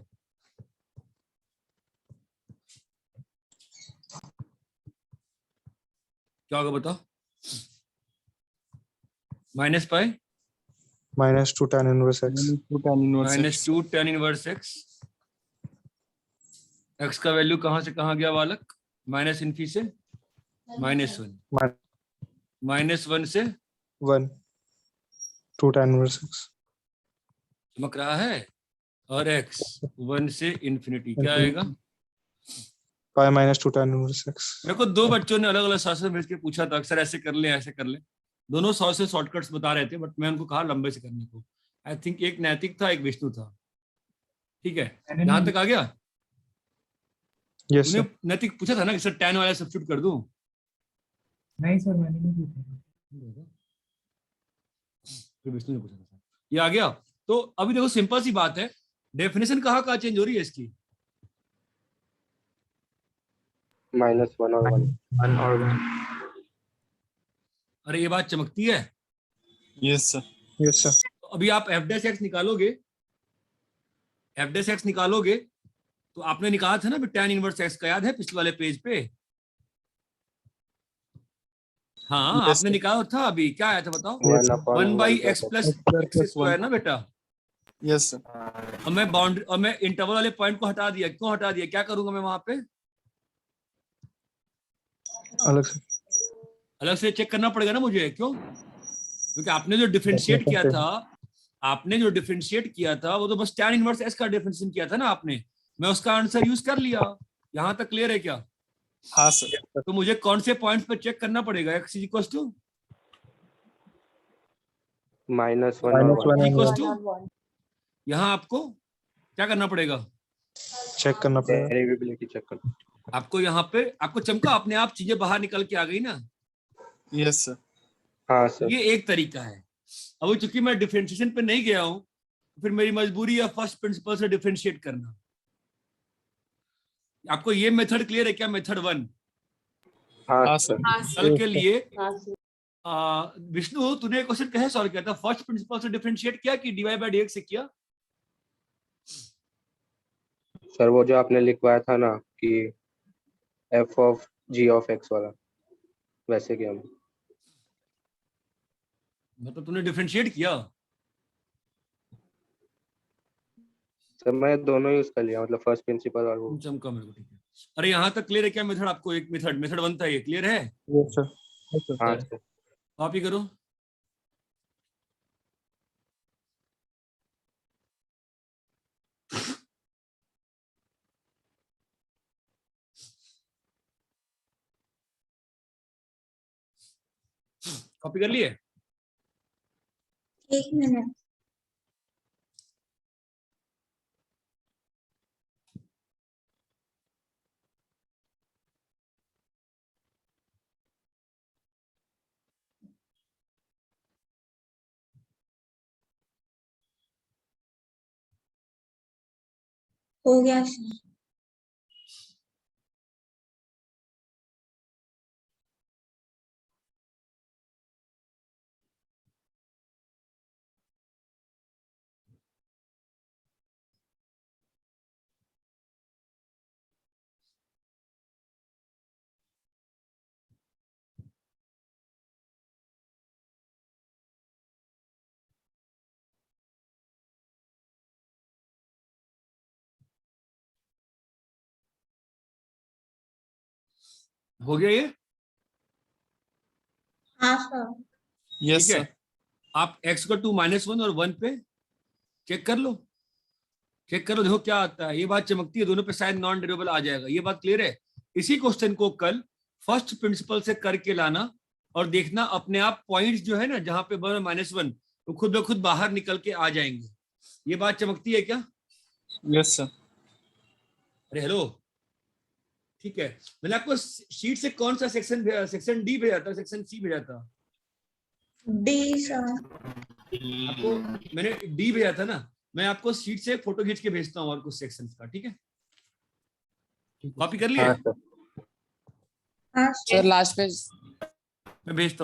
क्या होगा बताओ? -π -2 tan inverse x -2 tan inverse x। x का वैल्यू कहाँ से कहाँ गया बालक? -∞ से -1, -1 से 1 2 tan inverse x चमक रहा है। और x 1 से इन्फिनिटी क्या आएगा? π -2 tan inverse x। मेरे को दो बच्चों ने अलग अलग सॉर्सेस मिलकर पूछा था, अक्सर ऐसे कर ले ऐसे कर ले। दोनों सॉर्सेस शॉर्टकट्स बता रहे थे, बट मैं उनको कहा लंबे से करने को। आई थिंक एक नैतिक था, एक विष्णु था। ठीक है, यहाँ तक आ गया। यस तूने नैतिक पूछा था ना कि सर tan वाला सब्स्टिट्यूट कर दूं? नहीं सर, मैंने नहीं पूछा। फिर विष्णु ने पूछा था। ये आ गया। तो अभी देखो सिंपल सी बात है, डेफिनेशन कहाँ चेंज हो रही है इसकी? -1 और 1 अरे ये बात चमकती है। Yes sir. तो अभी आप f'(x) निकालोगे, f'(x) निकालोगे तो आपने निकाला था ना tan इनवर्स x का, याद है पिछले वाले पेज पे? हाँ आपने निकाला था। अभी क्या आया था बताओ? 1/x + x² ना बेटा। Yes sir. और मैं बाउंड्री और मैं इंटरवल वाले पॉइंट को हटा दिया। क्यों हटा दिया? क्या करूंगा मैं वहां पे? अलग से चेक करना पड़ेगा ना मुझे। क्यों? क्योंकि आपने जो डिफरेंशिएट किया था वो तो बस tan इनवर्स s का डिफरेंशिएशन किया था ना आपने। मैं उसका आंसर यूज कर लिया। यहाँ तक क्लियर है क्या? हाँ सर। तो मुझे कौन से पॉइंट पे चेक करना पड़ेगा? x = -1 यहाँ आपको क्या करना पड़ेगा? चेक करना पड़ेगा। डेरिवेबिलिटी चेक करना। आपको यहाँ पे आपको चमका अपने आप चीजें बाहर निकल के आ गई ना। Yes sir. हाँ सर। ये एक तरीका है। अब चूंकि मैं डिफरेंशिएशन पे नहीं गया हूं, फिर मेरी मजबूरी है फर्स्ट प्रिंसिपल से डिफरेंशिएट करना। आपको ये मेथड क्लियर है क्या? मेथड 1 हाँ सर। कल के लिए विष्णु तूने क्वेश्चन कैसे सॉल्व किया था? फर्स्ट प्रिंसिपल से डिफरेंशिएट किया कि dy/dx से किया? सर वो जो आपने लिखवाया था ना कि f(g)(x) वाला, वैसे किया। मतलब तूने डिफरेंशिएट किया? सर मैं दोनों यूज कर लिया, मतलब फर्स्ट प्रिंसिपल और वो। चमका मेरे को। ठीक है। अरे यहाँ तक क्लियर है क्या? मेथड आपको एक मेथड 1 था, ये क्लियर है? Yes sir. हाँ सर। कॉपी करो। कॉपी कर लिए? 1 मिनट। हो गया सर। हो गया ये? हाँ सर। ठीक है। आप x को 2 -1 और 1 पे चेक कर लो। देखो क्या आता है। ये बात चमकती है, दोनों पे शायद नॉन डेरिवेबल आ जाएगा। ये बात क्लियर है? इसी क्वेश्चन को कल फर्स्ट प्रिंसिपल से करके लाना और देखना अपने आप पॉइंट्स जो है ना जहां पे -1 वो खुद ब खुद बाहर निकल के आ जाएंगे। ये बात चमकती है क्या? Yes sir. अरे हेलो, ठीक है। मैंने आपको शीट से कौन सा सेक्शन डी भेजा था, सेक्शन सी भेजा था? D sir. आपको मैंने डी भेजा था ना, मैं आपको शीट से फोटो खींच के भेजता हूँ और कुछ सेक्शन का, ठीक है? कॉपी कर लिए? हाँ सर। हाँ सर लास्ट पेज मैं भेजता हूँ।